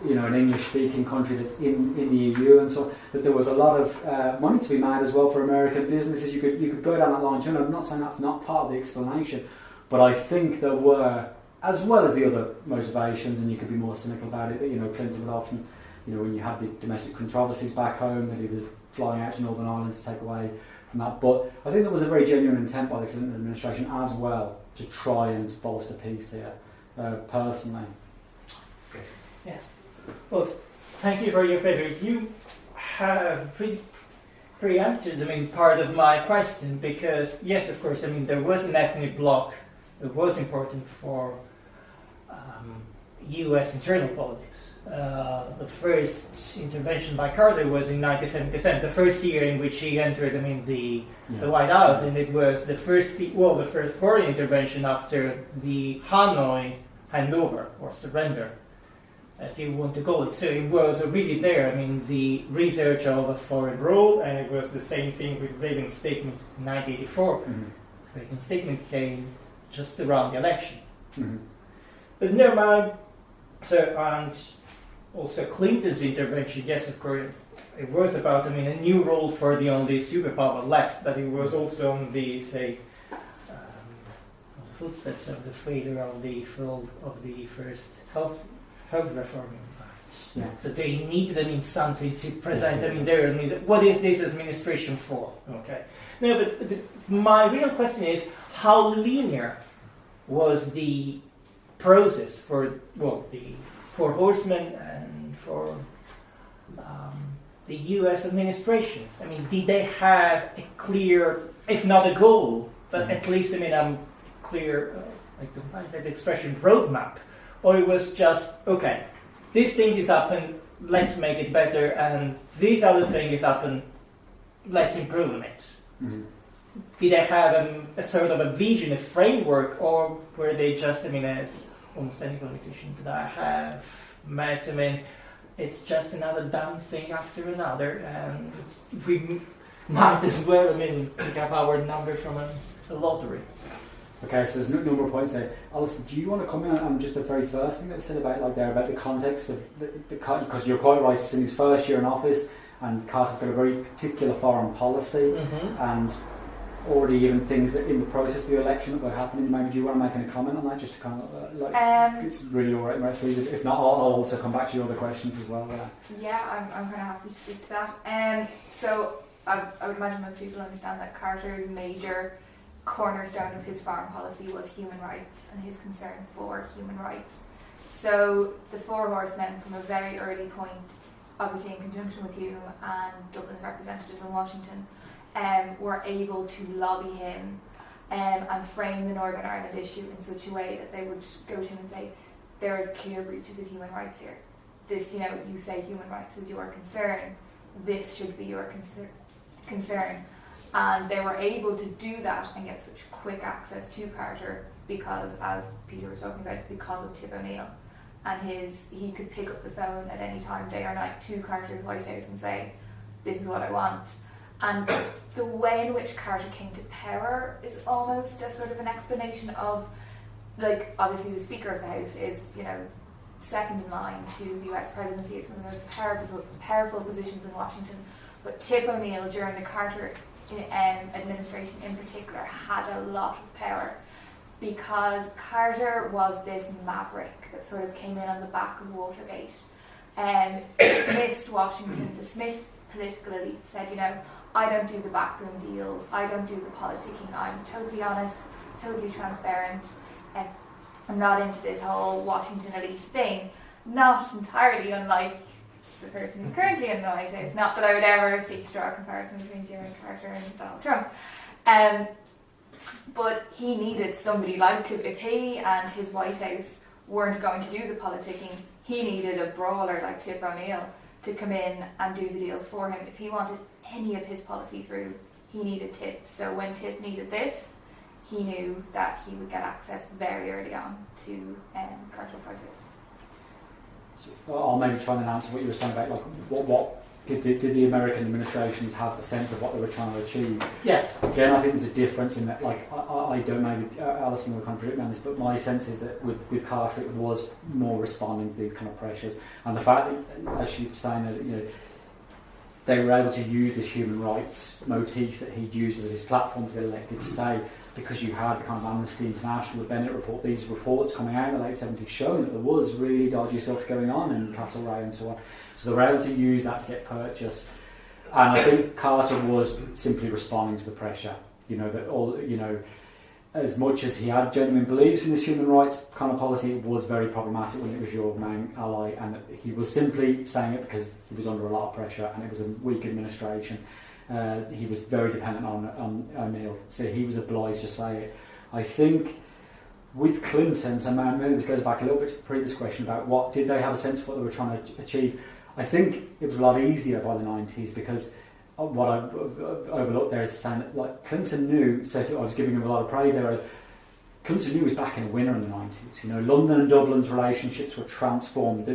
an English-speaking country that's in the EU and so on, that there was a lot of money to be made as well for American businesses. You could go down that line too. And I'm not saying that's not part of the explanation, but I think there were, as well as the other motivations, and you could be more cynical about it. That Clinton would often, when you had the domestic controversies back home, that he was flying out to Northern Ireland to take away from that. But I think there was a very genuine intent by the Clinton administration as well to try and bolster peace here, personally. Well, thank you for your paper. You have preempted, part of my question, because, yes, of course, there was an ethnic bloc that was important for U.S. internal politics. The first intervention by Carter was in 1977, the first year in which he entered, the White House, and it was the first foreign intervention after the Hanoi handover or surrender, as you want to call it. So it was really there. The research of a foreign role, and it was the same thing with Reagan's statement in 1984. Mm-hmm. Reagan's statement came just around the election. Mm-hmm. But no, and also Clinton's intervention, yes, of course, it was about, a new role for the only superpower left, but it was also on the, footsteps of the failure of the first health reform. Yeah. So they needed, something to present, what is this administration for? Okay. No, but my real question is, how linear was the process for the Four Horsemen and for the U.S. administrations? Did they have a clear, if not a goal, but at least clear, I don't like that expression, roadmap, or it was just okay, this thing is up and let's make it better, and this other thing is up and let's improve on it? Mm-hmm. Did they have a sort of a vision, a framework, or were they just, as almost any politician that I have met, it's just another dumb thing after another, and we might as well, pick up our number from a lottery. Okay, so there's a number of points there. Alison, do you want to comment on just the very first thing that was said about the context of the because you're quite right, it's in his first year in office, and Carter's got a very particular foreign policy, and already even things that in the process of the election that were happening. Maybe do you want to make any comment on that, just to kind of it's really all right, please. If not, I'll also come back to your other questions as well. Yeah, I'm kind of happy to speak to that. So I would imagine most people understand that Carter's major cornerstone of his foreign policy was human rights and his concern for human rights. So the Four Horsemen, from a very early point, obviously in conjunction with Hume and Dublin's representatives in Washington, were able to lobby him and frame the Northern Ireland issue in such a way that they would go to him and say, there is clear breaches of human rights here. This, you say human rights is your concern, this should be your concern. And they were able to do that and get such quick access to Carter because, as Peter was talking about, because of Tip O'Neill. And he could pick up the phone at any time, day or night, to Carter's White House and say, this is what I want. And the way in which Carter came to power is almost a sort of an explanation of, obviously the Speaker of the House is, second in line to the US presidency. It's one of the most powerful positions in Washington. But Tip O'Neill, during the Carter administration in particular, had a lot of power because Carter was this maverick that sort of came in on the back of Watergate, dismissed Washington, dismissed political elite, said, I don't do the backroom deals, I don't do the politicking, I'm totally honest, totally transparent, I'm not into this whole Washington elite thing. Not entirely unlike the person who's currently in the White House. Not that I would ever seek to draw a comparison between Jimmy Carter and Donald Trump. But he needed somebody like Tip. If he and his White House weren't going to do the politicking, he needed a brawler like Tip O'Neill to come in and do the deals for him. If he wanted any of his policy through, he needed Tip. So when Tip needed this, he knew that he would get access very early on to Carter's White House. So I'll maybe try and answer what you were saying about what did the American administrations have a sense of what they were trying to achieve? Yes. Again, I think there's a difference in that. I don't, maybe Alison will contradict me on this, but my sense is that with Carter it was more responding to these kind of pressures, and the fact that, as she was saying, that they were able to use this human rights motif that he'd used as his platform to get elected to say, because you had the kind of Amnesty International, the Bennett report, these reports coming out in the late 70s showing that there was really dodgy stuff going on in Castlereagh and so on. So they were able to use that to get purchase. And I think Carter was simply responding to the pressure. as much as he had genuine beliefs in this human rights kind of policy, it was very problematic when it was your main ally, and he was simply saying it because he was under a lot of pressure and it was a weak administration. He was very dependent on O'Neill, so he was obliged to say it. I think with Clinton, so maybe this goes back a little bit to the previous question about what did they have a sense of what they were trying to achieve. I think it was a lot easier by the 90s because what I overlooked there is saying that like Clinton knew, so I was giving him a lot of praise there, Clinton knew he was backing a winner in the 90s. You know, London and Dublin's relationships were transformed.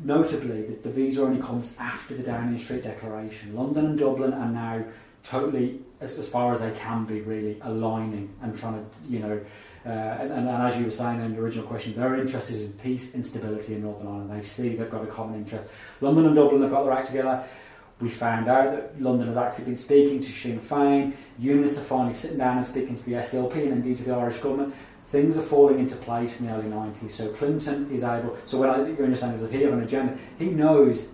Notably, the visa only comes after the Downing Street Declaration. London and Dublin are now totally, as far as they can be, really aligning and trying to, you know, and as you were saying in the original question, their interest is in peace and stability in Northern Ireland. They see they've got a common interest. London and Dublin have got their act together. We found out that London has actually been speaking to Sinn Féin. Unionists are finally sitting down and speaking to the SDLP and indeed to the Irish government. Things are falling into place in the early 90s. So Clinton is able... So when you're understanding, does he have an agenda? He knows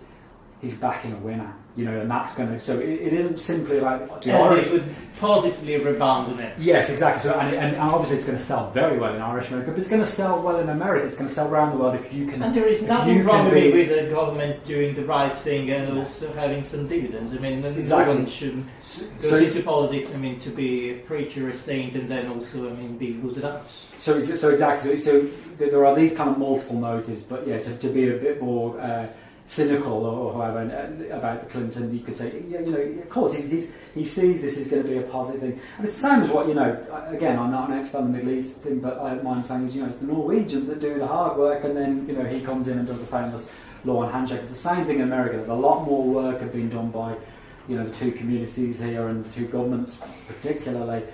he's backing a winner, you know, and that's going to... So it isn't simply about... The Irish it would positively rebound on it. Yes, exactly. So and obviously it's going to sell very well in Irish America, but it's going to sell well in America. It's going to sell around the world if you can... And there is nothing wrong with the government doing the right thing and also having some dividends. I mean, exactly. No one should go into politics, I mean, to be a preacher, a saint, and then also, I mean, be good at others. So exactly. So there are these kind of multiple motives, but yeah, to be a bit more... cynical or however about the Clinton, you could say, yeah, you know, of course he sees this is going to be a positive thing, and it's the same as what, you know, again, I'm not an expert on the Middle East thing, but my understanding is, you know, it's the Norwegians that do the hard work, and then, you know, he comes in and does the famous law on handshakes. It's the same thing in America. There's a lot more work had been done by, you know, the two communities here and the two governments particularly.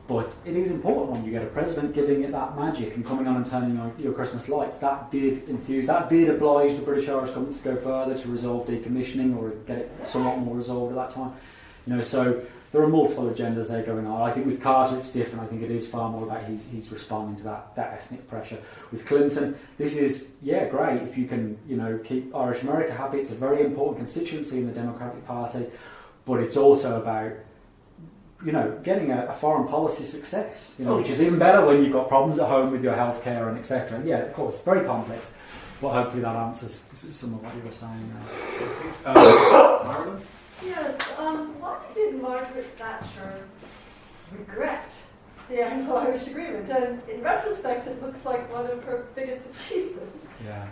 But it is important when you get a president giving it that magic and coming on and turning on your Christmas lights. That did enthuse, that did oblige the British Irish government to go further to resolve decommissioning or get it somewhat more resolved at that time. You know, so there are multiple agendas there going on. I think with Carter it's different. I think it is far more about he's responding to that ethnic pressure. With Clinton, this is, yeah, great if you can, you know, keep Irish America happy. It's a very important constituency in the Democratic Party, but it's also about, you know, getting a foreign policy success, you know, which is even better when you've got problems at home with your healthcare and etc. Yeah, of course, it's very complex, but hopefully that answers some of what you were saying there. Marilyn? Yes, why did Margaret Thatcher regret the Anglo-Irish Agreement? And in retrospect, it looks like one of her biggest achievements. Yeah,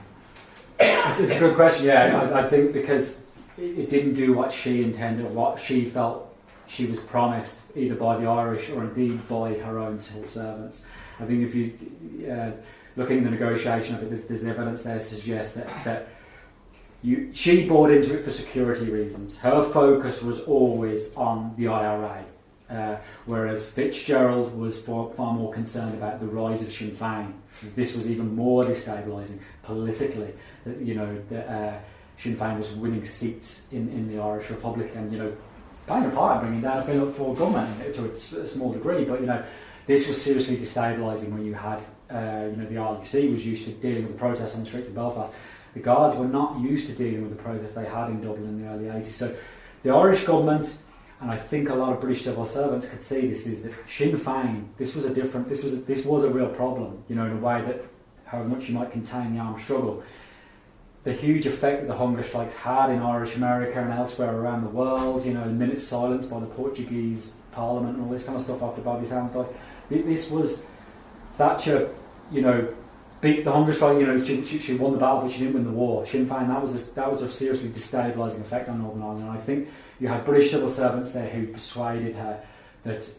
it's a good question. Yeah, I think because it didn't do what she intended, or what she felt she was promised, either by the Irish or indeed by her own civil servants. I think if you looking at the negotiation of it, there's evidence there to suggest that she bought into it for security reasons. Her focus was always on the IRA, whereas Fitzgerald was far more concerned about the rise of Sinn Féin. This was even more destabilising politically. That, you know, Sinn Féin was winning seats in the Irish Republic, and, you know, playing a part in bringing down a Philip Ford government to a small degree, but, you know, this was seriously destabilising when you had, you know, the RUC was used to dealing with the protests on the streets of Belfast. The Guards were not used to dealing with the protests they had in Dublin in the early 80s. So the Irish government, and I think a lot of British civil servants could see this, is that Sinn Féin, this was a real problem, you know, in a way that, however much you might contain the armed struggle, the huge effect that the hunger strikes had in Irish America and elsewhere around the world, you know, a minute's silence by the Portuguese Parliament and all this kind of stuff after Bobby Sands died. This was Thatcher, you know, beat the hunger strike. You know, she won the battle, but she didn't win the war. Sinn Féin, that was a seriously destabilising effect on Northern Ireland. And I think you had British civil servants there who persuaded her that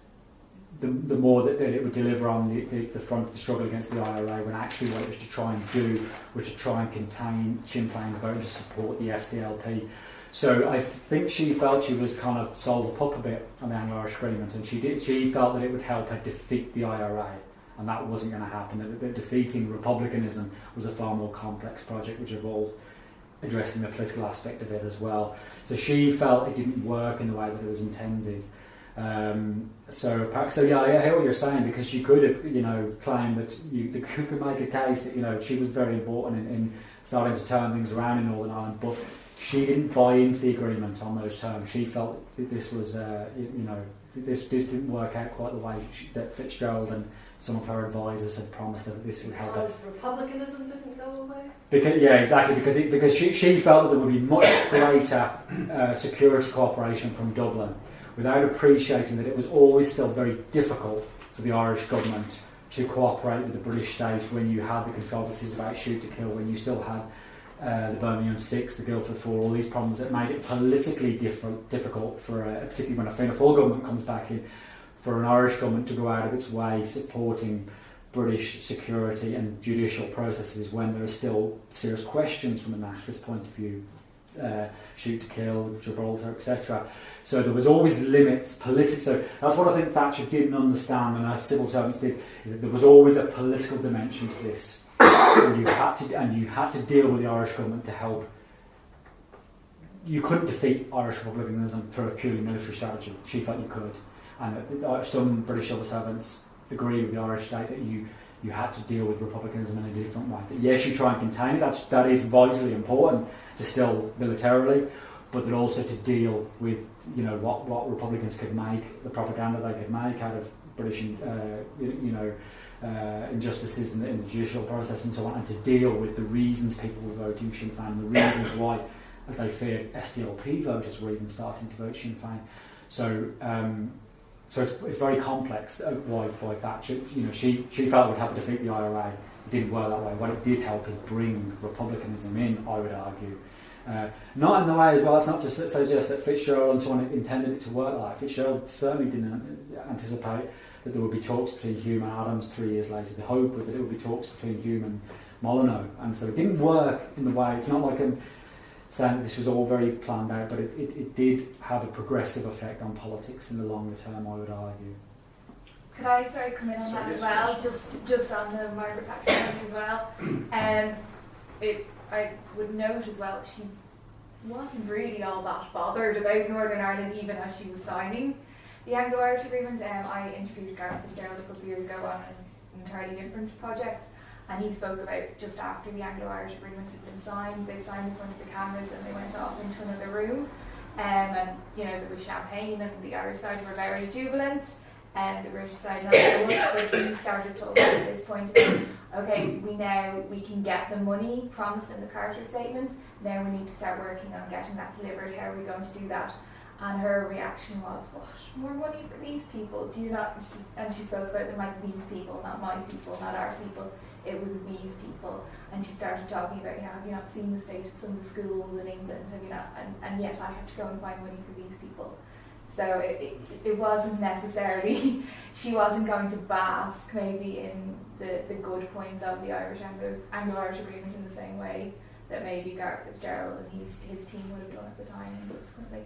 the more that it would deliver on the front of the struggle against the IRA, when actually what it was to try and do was to try and contain Sinn Féin's vote and to support the SDLP. So I think she felt she was kind of sold a pup a bit on the Anglo-Irish Agreement, and she felt that it would help her defeat the IRA, and that wasn't going to happen. That defeating republicanism was a far more complex project which involved addressing the political aspect of it as well. So she felt it didn't work in the way that it was intended. So yeah, I hear what you're saying, because she could, you know, claim that you could make a case that, you know, she was very important in starting to turn things around in Northern Ireland, but she didn't buy into the agreement on those terms. She felt that this was, you know, this didn't work out quite the way that Fitzgerald and some of her advisors had promised that this would help her. Because republicanism didn't go away? Because she felt that there would be much greater security cooperation from Dublin, without appreciating that it was always still very difficult for the Irish government to cooperate with the British state when you had the controversies about shoot to kill, when you still had the Birmingham 6, the Guildford 4, all these problems that made it politically difficult for, particularly when a Fianna Fáil government comes back in, for an Irish government to go out of its way supporting British security and judicial processes when there are still serious questions from a nationalist point of view, shoot to kill, Gibraltar, etc. So there was always limits, so that's what I think Thatcher didn't understand, and our civil servants did, is that there was always a political dimension to this, and you had to deal with the Irish government to help. You couldn't defeat Irish republicanism through a purely military strategy. She felt you could, and some British civil servants agreed with the Irish state that you had to deal with republicanism in a different way. That yes, you try and contain it. That is vitally important to still militarily, but that also to deal with what Republicans could make, the propaganda they could make out of British injustices in the judicial process and so on, and to deal with the reasons people were voting Sinn Féin, the reasons why, as they feared, SDLP voters were even starting to vote Sinn Féin. So it's very complex why Thatcher, she felt it would help defeat the IRA. It didn't work that way. What it did help is bring republicanism in, I would argue. Not in the way as well, it's not to suggest that Fitzgerald and so on intended it to work like that. Fitzgerald certainly didn't anticipate that there would be talks between Hume and Adams 3 years later. The hope was that it would be talks between Hume and Molyneux. And so it didn't work in the way, it's not like I'm saying that this was all very planned out, but it did have a progressive effect on politics in the longer term, I would argue. Could I come in on that as well, just on the Margaret Thatcher point as well? I would note as well, she wasn't really all that bothered about Northern Ireland even as she was signing the Anglo-Irish Agreement. I interviewed Gareth Fitzgerald a couple of years ago on an entirely different project, and he spoke about just after the Anglo-Irish Agreement had been signed, they signed in front of the cameras and they went off into another room, and there was champagne and the Irish side were very jubilant, and the British side not so much, but he started talking at this point about, okay, we can get the money promised in the Carter statement, now we need to start working on getting that delivered, how are we going to do that? And her reaction was, what, more money for these people? Do you not? And she spoke about them like these people, not my people, not our people. It was these people. And she started talking about, have you not seen the state of some of the schools in England? Have you not? And yet I have to go and find money for these people. So it wasn't necessarily, she wasn't going to bask maybe in the good points of the Anglo-Irish Agreement in the same way that maybe Gareth Fitzgerald and his team would have done at the time and subsequently.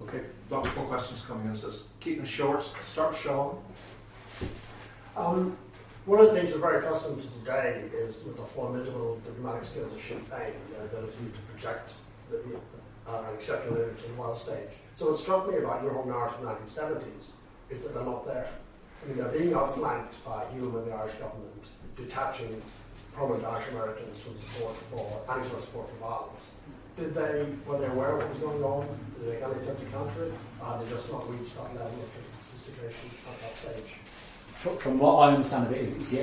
Okay, lots more questions coming in. So keep them short. Start, Sean. One of the things we're very accustomed to today is the formidable diplomatic skills of Sinn Féin, their ability to project an exceptional image on the world stage. So what struck me about your home Irish from the 1970s is that they're not there. I mean, they're being outflanked by Hume and the Irish government, detaching prominent Irish Americans from support for any sort of support for violence. Were they aware of what was going on? Did they make any attempt to counter it? Or had they just not reached that level of sophistication at that stage? From what I understand of it is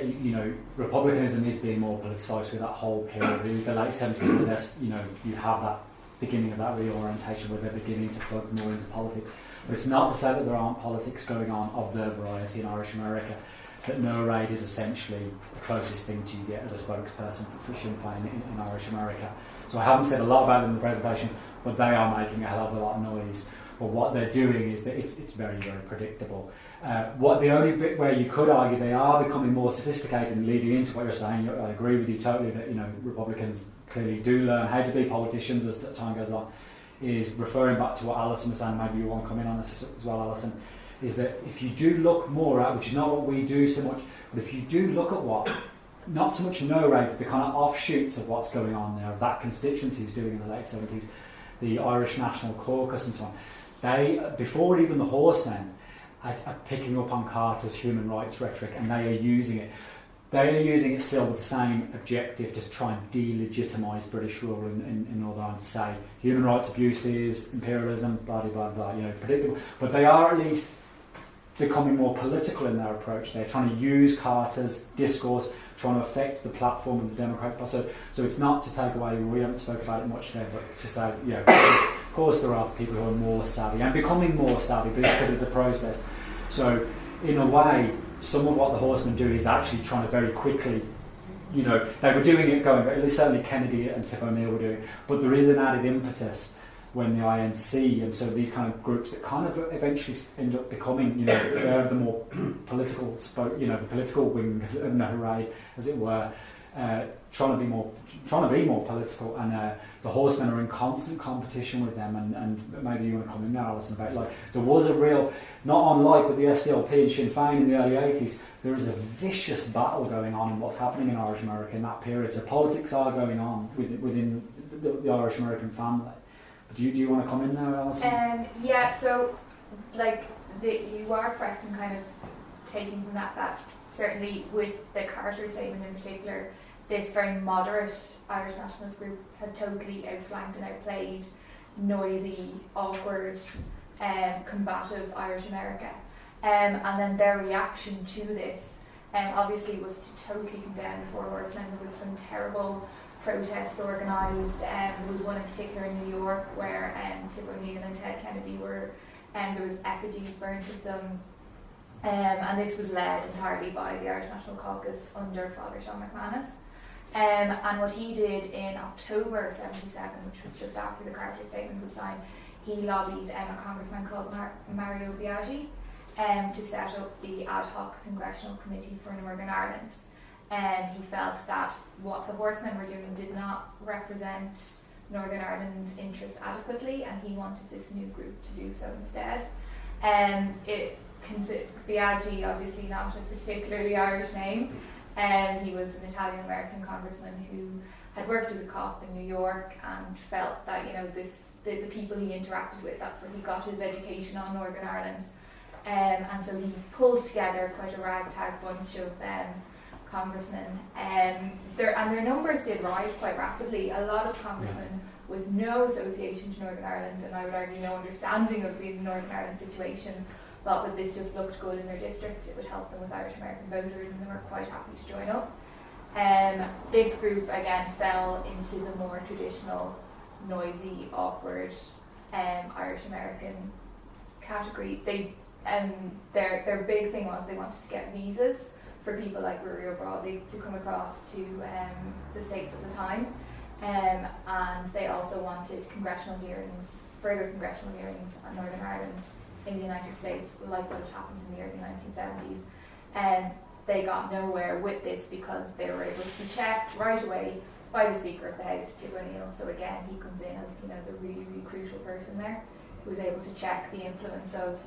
republicanism is being more politicised with that whole period. In the late 70s, you have that beginning of that reorientation where they're beginning to plug more into politics. But it's not to say that there aren't politics going on of their variety in Irish America. That no raid is essentially the closest thing to you get as a spokesperson for Sinn Féin in Irish America. So I haven't said a lot about it in the presentation, but they are making a hell of a lot of noise. But what they're doing is that it's very, very predictable. The only bit where you could argue they are becoming more sophisticated and leading into what you're saying, I agree with you totally that Republicans clearly do learn how to be politicians as time goes on, is referring back to what Alison was saying, maybe you want to come in on this as well, Alison, is that if you do look more at, which is not what we do so much, but if you do look at what, not so much no raid, but the kind of offshoots of what's going on there, of that constituency is doing in the late 70s, the Irish National Caucus and so on, they, before even the Horsemen, are picking up on Carter's human rights rhetoric, and they are using it. They are using it still with the same objective to try and delegitimise British rule in Northern Ireland, to say human rights abuses, imperialism, blah blah blah, predictable. But they are at least becoming more political in their approach. They're trying to use Carter's discourse, trying to affect the platform of the Democrats. So it's not to take away, we haven't spoken about it much today, but to say, of course there are people who are more savvy and becoming more savvy, but it's because it's a process. So in a way, some of what the Horsemen do is actually trying to very quickly, they were doing it going, at least certainly Kennedy and Tip O'Neill were doing, but there is an added impetus when the INC and so these kind of groups that kind of eventually end up becoming, they're the more political, the political wing of the as it were, trying to be more political, and the Horsemen are in constant competition with them. And maybe you want to comment now, Alison, about there was a real, not unlike with the SDLP and Sinn Féin in the early 80s, there is a vicious battle going on in what's happening in Irish America in that period. So politics are going on within the Irish American family. Do you want to come in now, Alison? So you are correct in kind of taking from that certainly with the Carter statement in particular, this very moderate Irish nationalist group had totally outflanked and outplayed noisy, awkward, combative Irish America. And then their reaction to this obviously was to totally condemn the Four Horsemen. There was some terrible protests organised. There was one in particular in New York where Tip O'Neill and Ted Kennedy were, there was effigies burnt of them. And this was led entirely by the Irish National Caucus under Father Sean McManus. And what he did in October '77, which was just after the Carter statement was signed, he lobbied a congressman called Mario Biaggi to set up the ad hoc congressional committee for Northern Ireland. He felt that what the Horsemen were doing did not represent Northern Ireland's interests adequately, and he wanted this new group to do so instead. Biaggi, obviously not a particularly Irish name, he was an Italian-American congressman who had worked as a cop in New York and felt that the people he interacted with, that's where he got his education on Northern Ireland. And so he pulled together quite a ragtag bunch of congressmen, and their numbers did rise quite rapidly. A lot of congressmen with no association to Northern Ireland, and I would argue no understanding of the Northern Ireland situation, thought that this just looked good in their district, it would help them with Irish American voters, and they were quite happy to join up. This group again fell into the more traditional, noisy, awkward Irish American category. Their big thing was they wanted to get visas for people like Rory O'Brien to come across to the States at the time, and they also wanted further congressional hearings on Northern Ireland in the United States, like what had happened in the early 1970s. And they got nowhere with this because they were able to be checked right away by the Speaker of the House, Tip O'Neill. So again, he comes in as the really, really crucial person there, who was able to check the influence of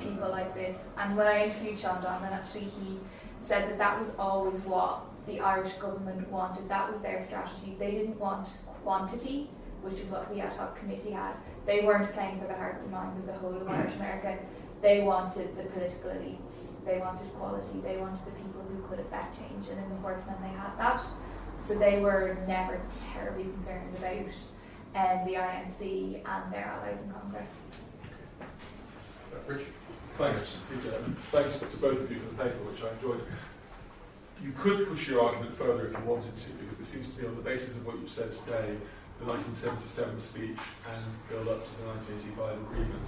people like this. And when I interviewed Sean Donlan, actually he said that was always what the Irish government wanted. That was their strategy. They didn't want quantity, which is what the ad hoc committee had. They weren't playing for the hearts and minds of the whole of Irish America. They wanted the political elites. They wanted quality. They wanted the people who could affect change. And in the Horsemen, they had that. So they were never terribly concerned about the INC and their allies in Congress. Rich? Thanks, Peter. Thanks to both of you for the paper, which I enjoyed. You could push your argument further if you wanted to, because it seems to me on the basis of what you've said today, the 1977 speech and build up to the 1985 agreement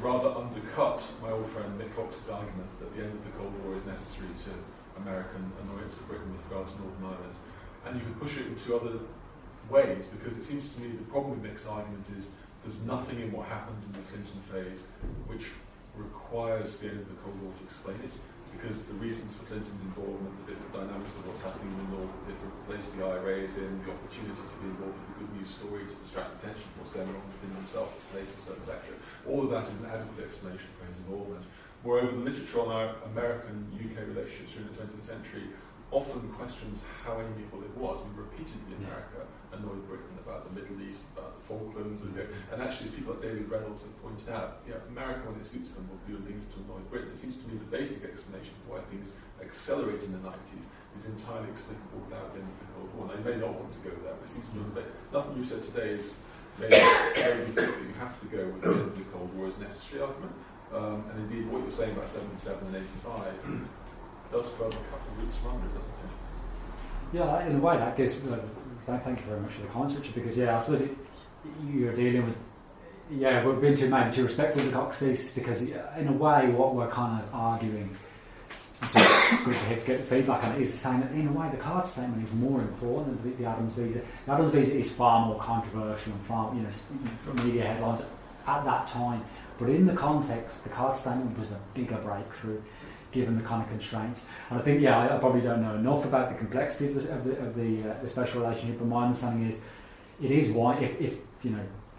rather undercut my old friend Nick Cox's argument that the end of the Cold War is necessary to American annoyance of Britain with regard to Northern Ireland. And you could push it in two other ways, because it seems to me the problem with Nick's argument is there's nothing in what happens in the Clinton phase which requires the end of the Cold War to explain it, because the reasons for Clinton's involvement, the different dynamics of what's happening in the North, the different place the IRA is in, the opportunity to be involved with a good news story to distract attention from what's going on within himself, etc. All of that is an adequate explanation for his involvement. Moreover, the literature on our American-UK relationships during the 20th century often questions how amiable it was. We repeatedly in America annoyed Britain about the Middle East, about the Falklands, and actually as people like David Reynolds have pointed out, America, when it suits them, will do things to annoy Britain. It seems to me the basic explanation for why things accelerate in the 90s is entirely explicable without the end of the Cold War. Now, you may not want to go there, but it seems to me that nothing you've said today is made you think that you have to go with the end of the Cold War as a necessary argument. and indeed what you're saying about 77 and 85 does further cut the roots from under, doesn't it? Yeah, in a way that gives. Thank you very much for the comments, Richard, because I suppose you're dealing with. Yeah, we've been maybe too respectful of the Cox thesis because in a way what we're kind of arguing. So it's good to get the feedback on it. Is saying that in a way the card statement is more important than the Adams visa. The Adams visa is far more controversial and far media headlines at that time. But in the context, the card statement was a bigger breakthrough, given the kind of constraints. And I think I probably don't know enough about the complexity of the special relationship. But my understanding is, it is why if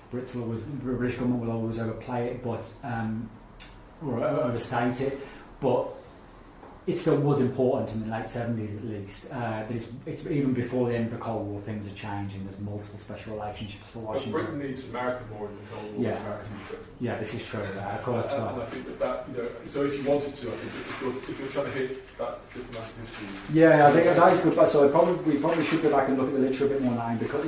British government will always overplay it, but or overstate it, but it still was important in the late 70s at least. That it's even before the end of the Cold War, things are changing. There's multiple special relationships for Washington. But Britain needs America more than the Cold War. America needs Britain. Yeah, this is true. Of course. And I think that so if you wanted to, I think if you're trying to hit that diplomatic history. Yeah, I think that is good. So we probably should go back and look at the literature a bit more now, because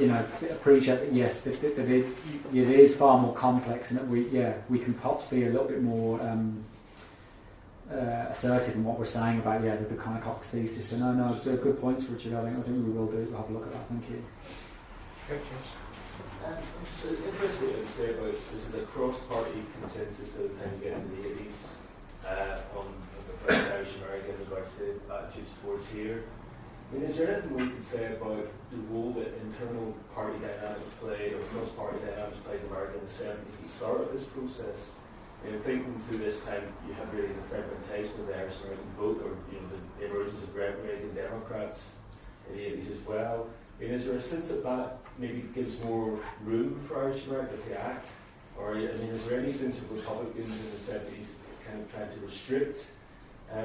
appreciate that yes, that it is far more complex, and that we can perhaps be a little bit more. Assertive in what we're saying about the kind of Cox thesis. So no, it's good points, Richard. I think we will have a look at that. Thank you. I'm just interested to say about this is a cross-party consensus by the time we get into the 80s on the Irish America in regards to attitudes towards here. I mean, is there anything we could say about the role that internal party dynamics played or cross-party dynamics played in America in the 70s at the start of this process? Thinking through this time, you have really the fragmentation of the Irish American vote, or the emergence of Reagan Democrats in the 80s as well. Is there a sense that maybe gives more room for Irish America to act? Or is there any sense of Republicans in the 70s kind of trying to restrict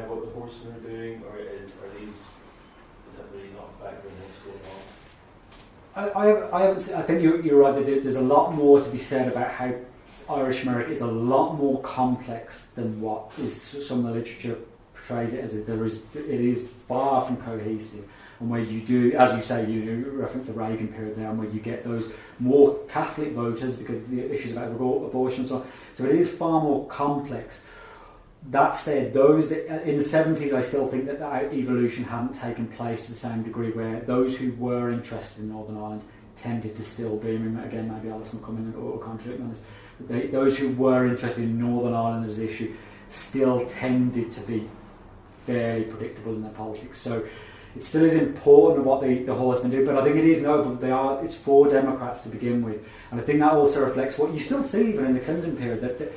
what the horsemen are doing, or is that really not a factor in what's going on? I haven't seen, I think you're right that there's a lot more to be said about how Irish America is a lot more complex than what is some of the literature portrays it as. It is far from cohesive, and where you do, as you say, you reference the Reagan period there, and where you get those more Catholic voters because of the issues about abortion and so on. So it is far more complex. That said, those that in the 70s, I still think that evolution hadn't taken place to the same degree, where those who were interested in Northern Ireland tended to still be. I mean, again, maybe Alison will come in or contradict on this. Those who were interested in Northern Ireland as an issue still tended to be fairly predictable in their politics. So it still is important what the horsemen do, but I think it is notable it's for Democrats to begin with. And I think that also reflects what you still see even in the Clinton period, that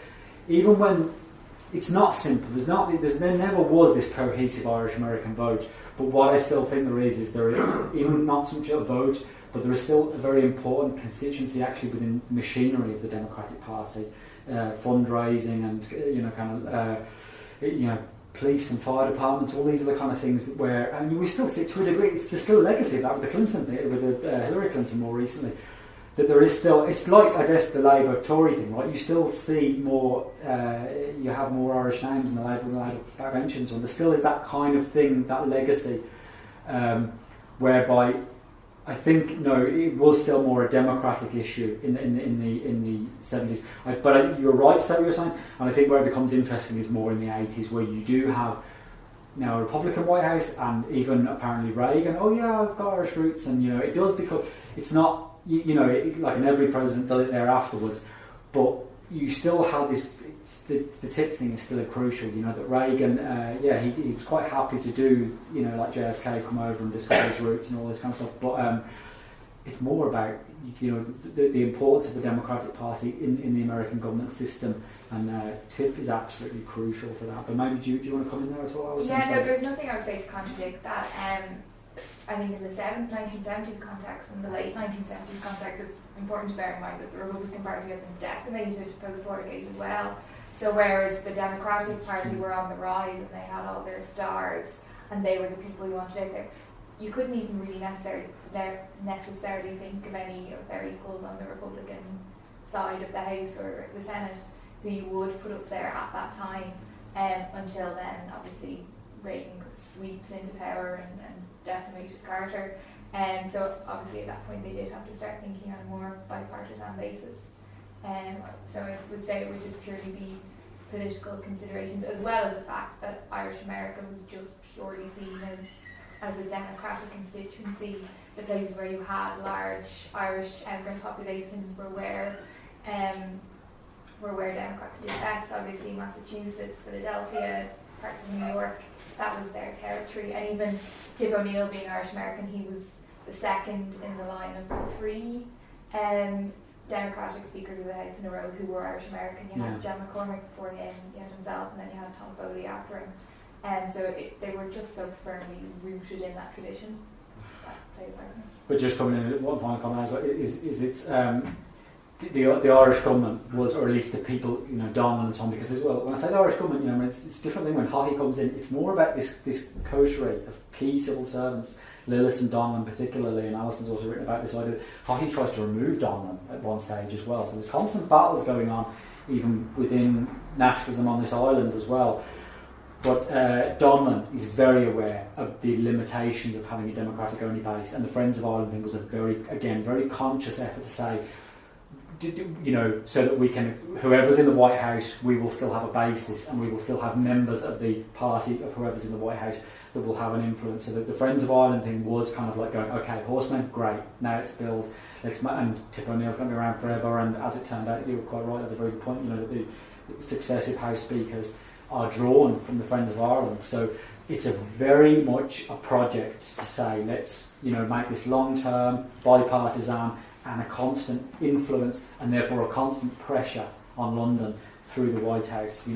even when it's not simple, there never was this cohesive Irish American vote, but what I still think there is even not so much a vote, but there is still a very important constituency actually within the machinery of the Democratic Party, fundraising and police and fire departments. All these are the kind of things where, and we still see to a degree. There's still a legacy of that with the Clinton thing, with the Hillary Clinton more recently. That there is still, it's like I guess the Labour-Tory thing, right? You still see more, you have more Irish names in the Labour backbench and so on. There still is that kind of thing, that legacy, whereby. I think it was still more a democratic issue in the 70s. But you're right to say what you're saying, and I think where it becomes interesting is more in the 80s, where you do have now a Republican White House and even apparently Reagan. Oh yeah, I've got Irish roots, and it does because it's not like in every president does it there afterwards, but you still have this. The tip thing is still crucial. That Reagan, he was quite happy to do, like JFK come over and discuss his roots and all this kind of stuff. But it's more about, the importance of the Democratic Party in the American government system, and tip is absolutely crucial to that. But maybe do you want to come in there as well? There's nothing I would say to contradict that. I think in the 1970s context and the late 1970s context, it's important to bear in mind that the Republican Party had been decimated post-Watergate as well. So whereas the Democratic Party were on the rise and they had all their stars and they were the people you wanted out there, you couldn't even really necessarily think of any of their equals on the Republican side of the House or the Senate who you would put up there at that time. Until then, obviously, Reagan sweeps into power and decimated Carter. So obviously at that point they did have to start thinking on a more bipartisan basis. So I would say it would just purely be political considerations, as well as the fact that Irish America was just purely seen as a democratic constituency. The places where you had large Irish immigrant populations were where Democrats did best. Obviously, Massachusetts, Philadelphia, parts of New York, that was their territory. And even Tip O'Neill, being Irish American, he was the second in the line of three Democratic speakers of the House in a row who were Irish American. You had John McCormack before him, you had himself, and then you had Tom Foley after him. They were just so firmly rooted in that tradition. That played a part in it. But just coming in, one final comment as well is it's the Irish government was, or at least the people, Donlan and so on, because as well, when I say the Irish government, it's a different thing when Haughey comes in. It's more about this coterie of key civil servants, Lillis and Donlan particularly, and Alison's also written about this idea that Haughey tries to remove Donlan at one stage as well. So there's constant battles going on, even within nationalism on this island as well. But Donlan is very aware of the limitations of having a democratic-only base, and the Friends of Ireland thing was a very conscious effort to say, so that we can, whoever's in the White House, we will still have a basis, and we will still have members of the party of whoever's in the White House that will have an influence. So that the Friends of Ireland thing was kind of like going, okay, horsemen, great, now it's built, and Tip O'Neill's going to be around forever, and as it turned out, you were quite right, that's a very good point, that the successive House speakers are drawn from the Friends of Ireland. So it's a very much a project to say, let's make this long-term, bipartisan, and a constant influence, and therefore a constant pressure on London through the White House.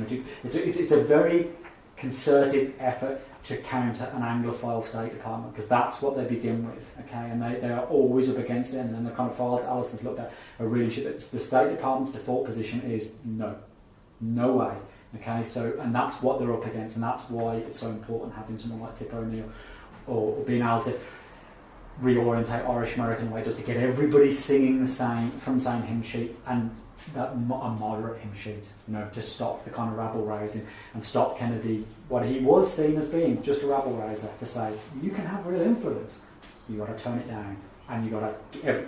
It's a very concerted effort to counter an Anglophile State Department, because that's what they begin with, okay? And they are always up against it, and then the kind of files Alison's looked at are really shit. The State Department's default position is no way. Okay, so, and that's what they're up against, and that's why it's so important having someone like Tip O'Neill or being able to reorientate Irish American way, just to get everybody singing from the same hymn sheet, and a moderate hymn sheet, to stop the kind of rabble rousing and stop Kennedy, what he was seen as being, just a rabble rouser, to say, you can have real influence, you got to tone it down, and you got to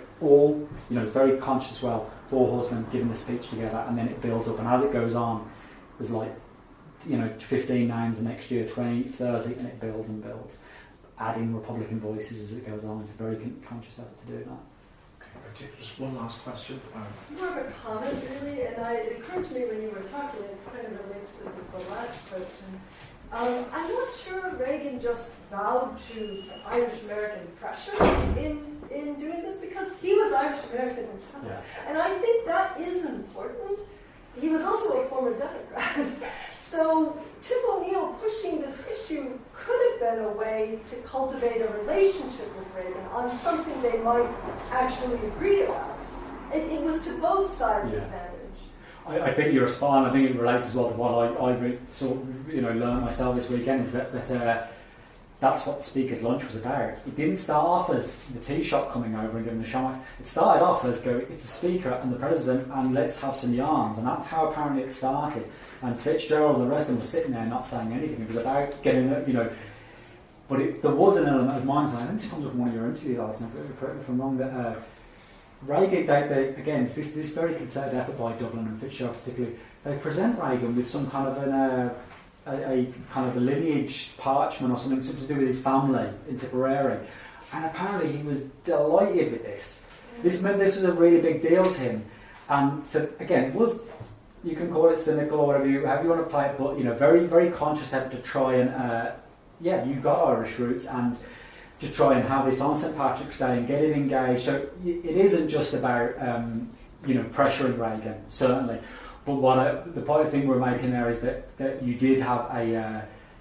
it's very conscious. Well, 4 horsemen giving the speech together, and then it builds up, and as it goes on, there's 15 names the next year, 20, 30, and it builds and builds, adding Republican voices as it goes on. It's a very conscious effort to do that. Okay, I'll take just one last question. More of a comment, really, and it occurred to me when you were talking, it kind of relates to the last question. I'm not sure Reagan just bowed to Irish American pressure in doing this, because he was Irish American himself. Yeah. And I think that is important. He was also a former Democrat. So Tip O'Neill pushing this issue could have been a way to cultivate a relationship with Reagan on something they might actually agree about. It was to both sides' advantage. I think you're spot on. I think it relates as well to what I sort of learned myself this weekend, is that that's what the Speaker's lunch was about. It didn't start off as the tea shop coming over and giving the showmax. It started off as it's the Speaker and the President, and let's have some yarns. And that's how apparently it started. And Fitzgerald and the rest of them were sitting there not saying anything. It was about getting but there was an element of mine saying, I think this comes up in one of your interviews, Alison, correct me if I'm wrong, that Reagan, they again, it's this very concerted effort by Dublin and Fitzgerald particularly, they present Reagan with some kind of a kind of a lineage parchment or something to do with his family in Tipperary, and apparently he was delighted with this. This meant this was a really big deal to him, and so again, it was, you can call it cynical or however you want to play it, but very, very conscious effort to try and you've got Irish roots, and to try and have this on St Patrick's Day and get him engaged. So it isn't just about pressuring Reagan, certainly. But the point thing we're making there is that you did have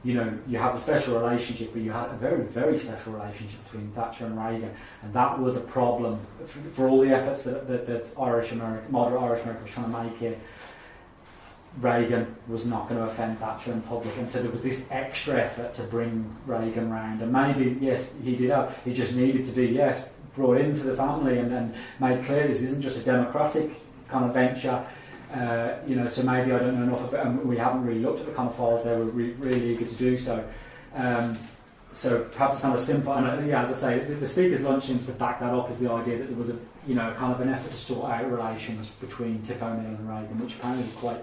you have a special relationship, but you had a very, very special relationship between Thatcher and Reagan, and that was a problem for all the efforts that moderate Irish America was trying to make here. Reagan was not going to offend Thatcher in public, and so there was this extra effort to bring Reagan round, and maybe, yes, he just needed to be, brought into the family and made clear this isn't just a democratic kind of venture. So maybe I don't know enough about it, and we haven't really looked at the kind of files there. We're really eager to do so. So perhaps it's not as simple. And as I say, the Speaker's lunch seems to back that up, is the idea that there was a kind of an effort to sort out relations between Tip O'Neill and Reagan, which apparently was quite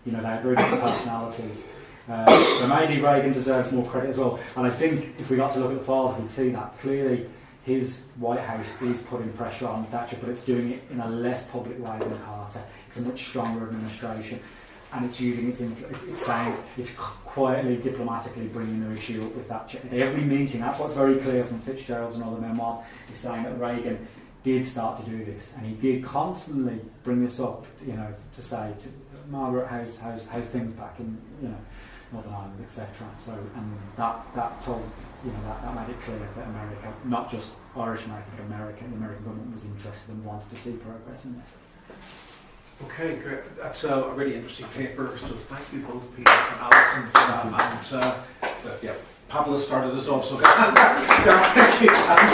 You know, they had very different personalities. So maybe Reagan deserves more credit as well. And I think if we got to look at the files, we'd see that clearly his White House is putting pressure on Thatcher, but it's doing it in a less public way than Carter. It's a much stronger administration, and it's using its influence. It's saying, it's quietly, diplomatically bringing the issue up with Thatcher. At every meeting, that's what's very clear from Fitzgerald's and other memoirs, is saying that Reagan did start to do this, and he did constantly bring this up, you know, to say, to Margaret, how's things back in, you know, Northern Ireland, etc. So, and that told, you know, that made it clear that America, not just Irish America, but America, the American government was interested and wanted to see progress in this. Okay, great. That's a really interesting paper. So thank you both, Peter and Alison, for that. And yeah, Pavla started us off. So thank you.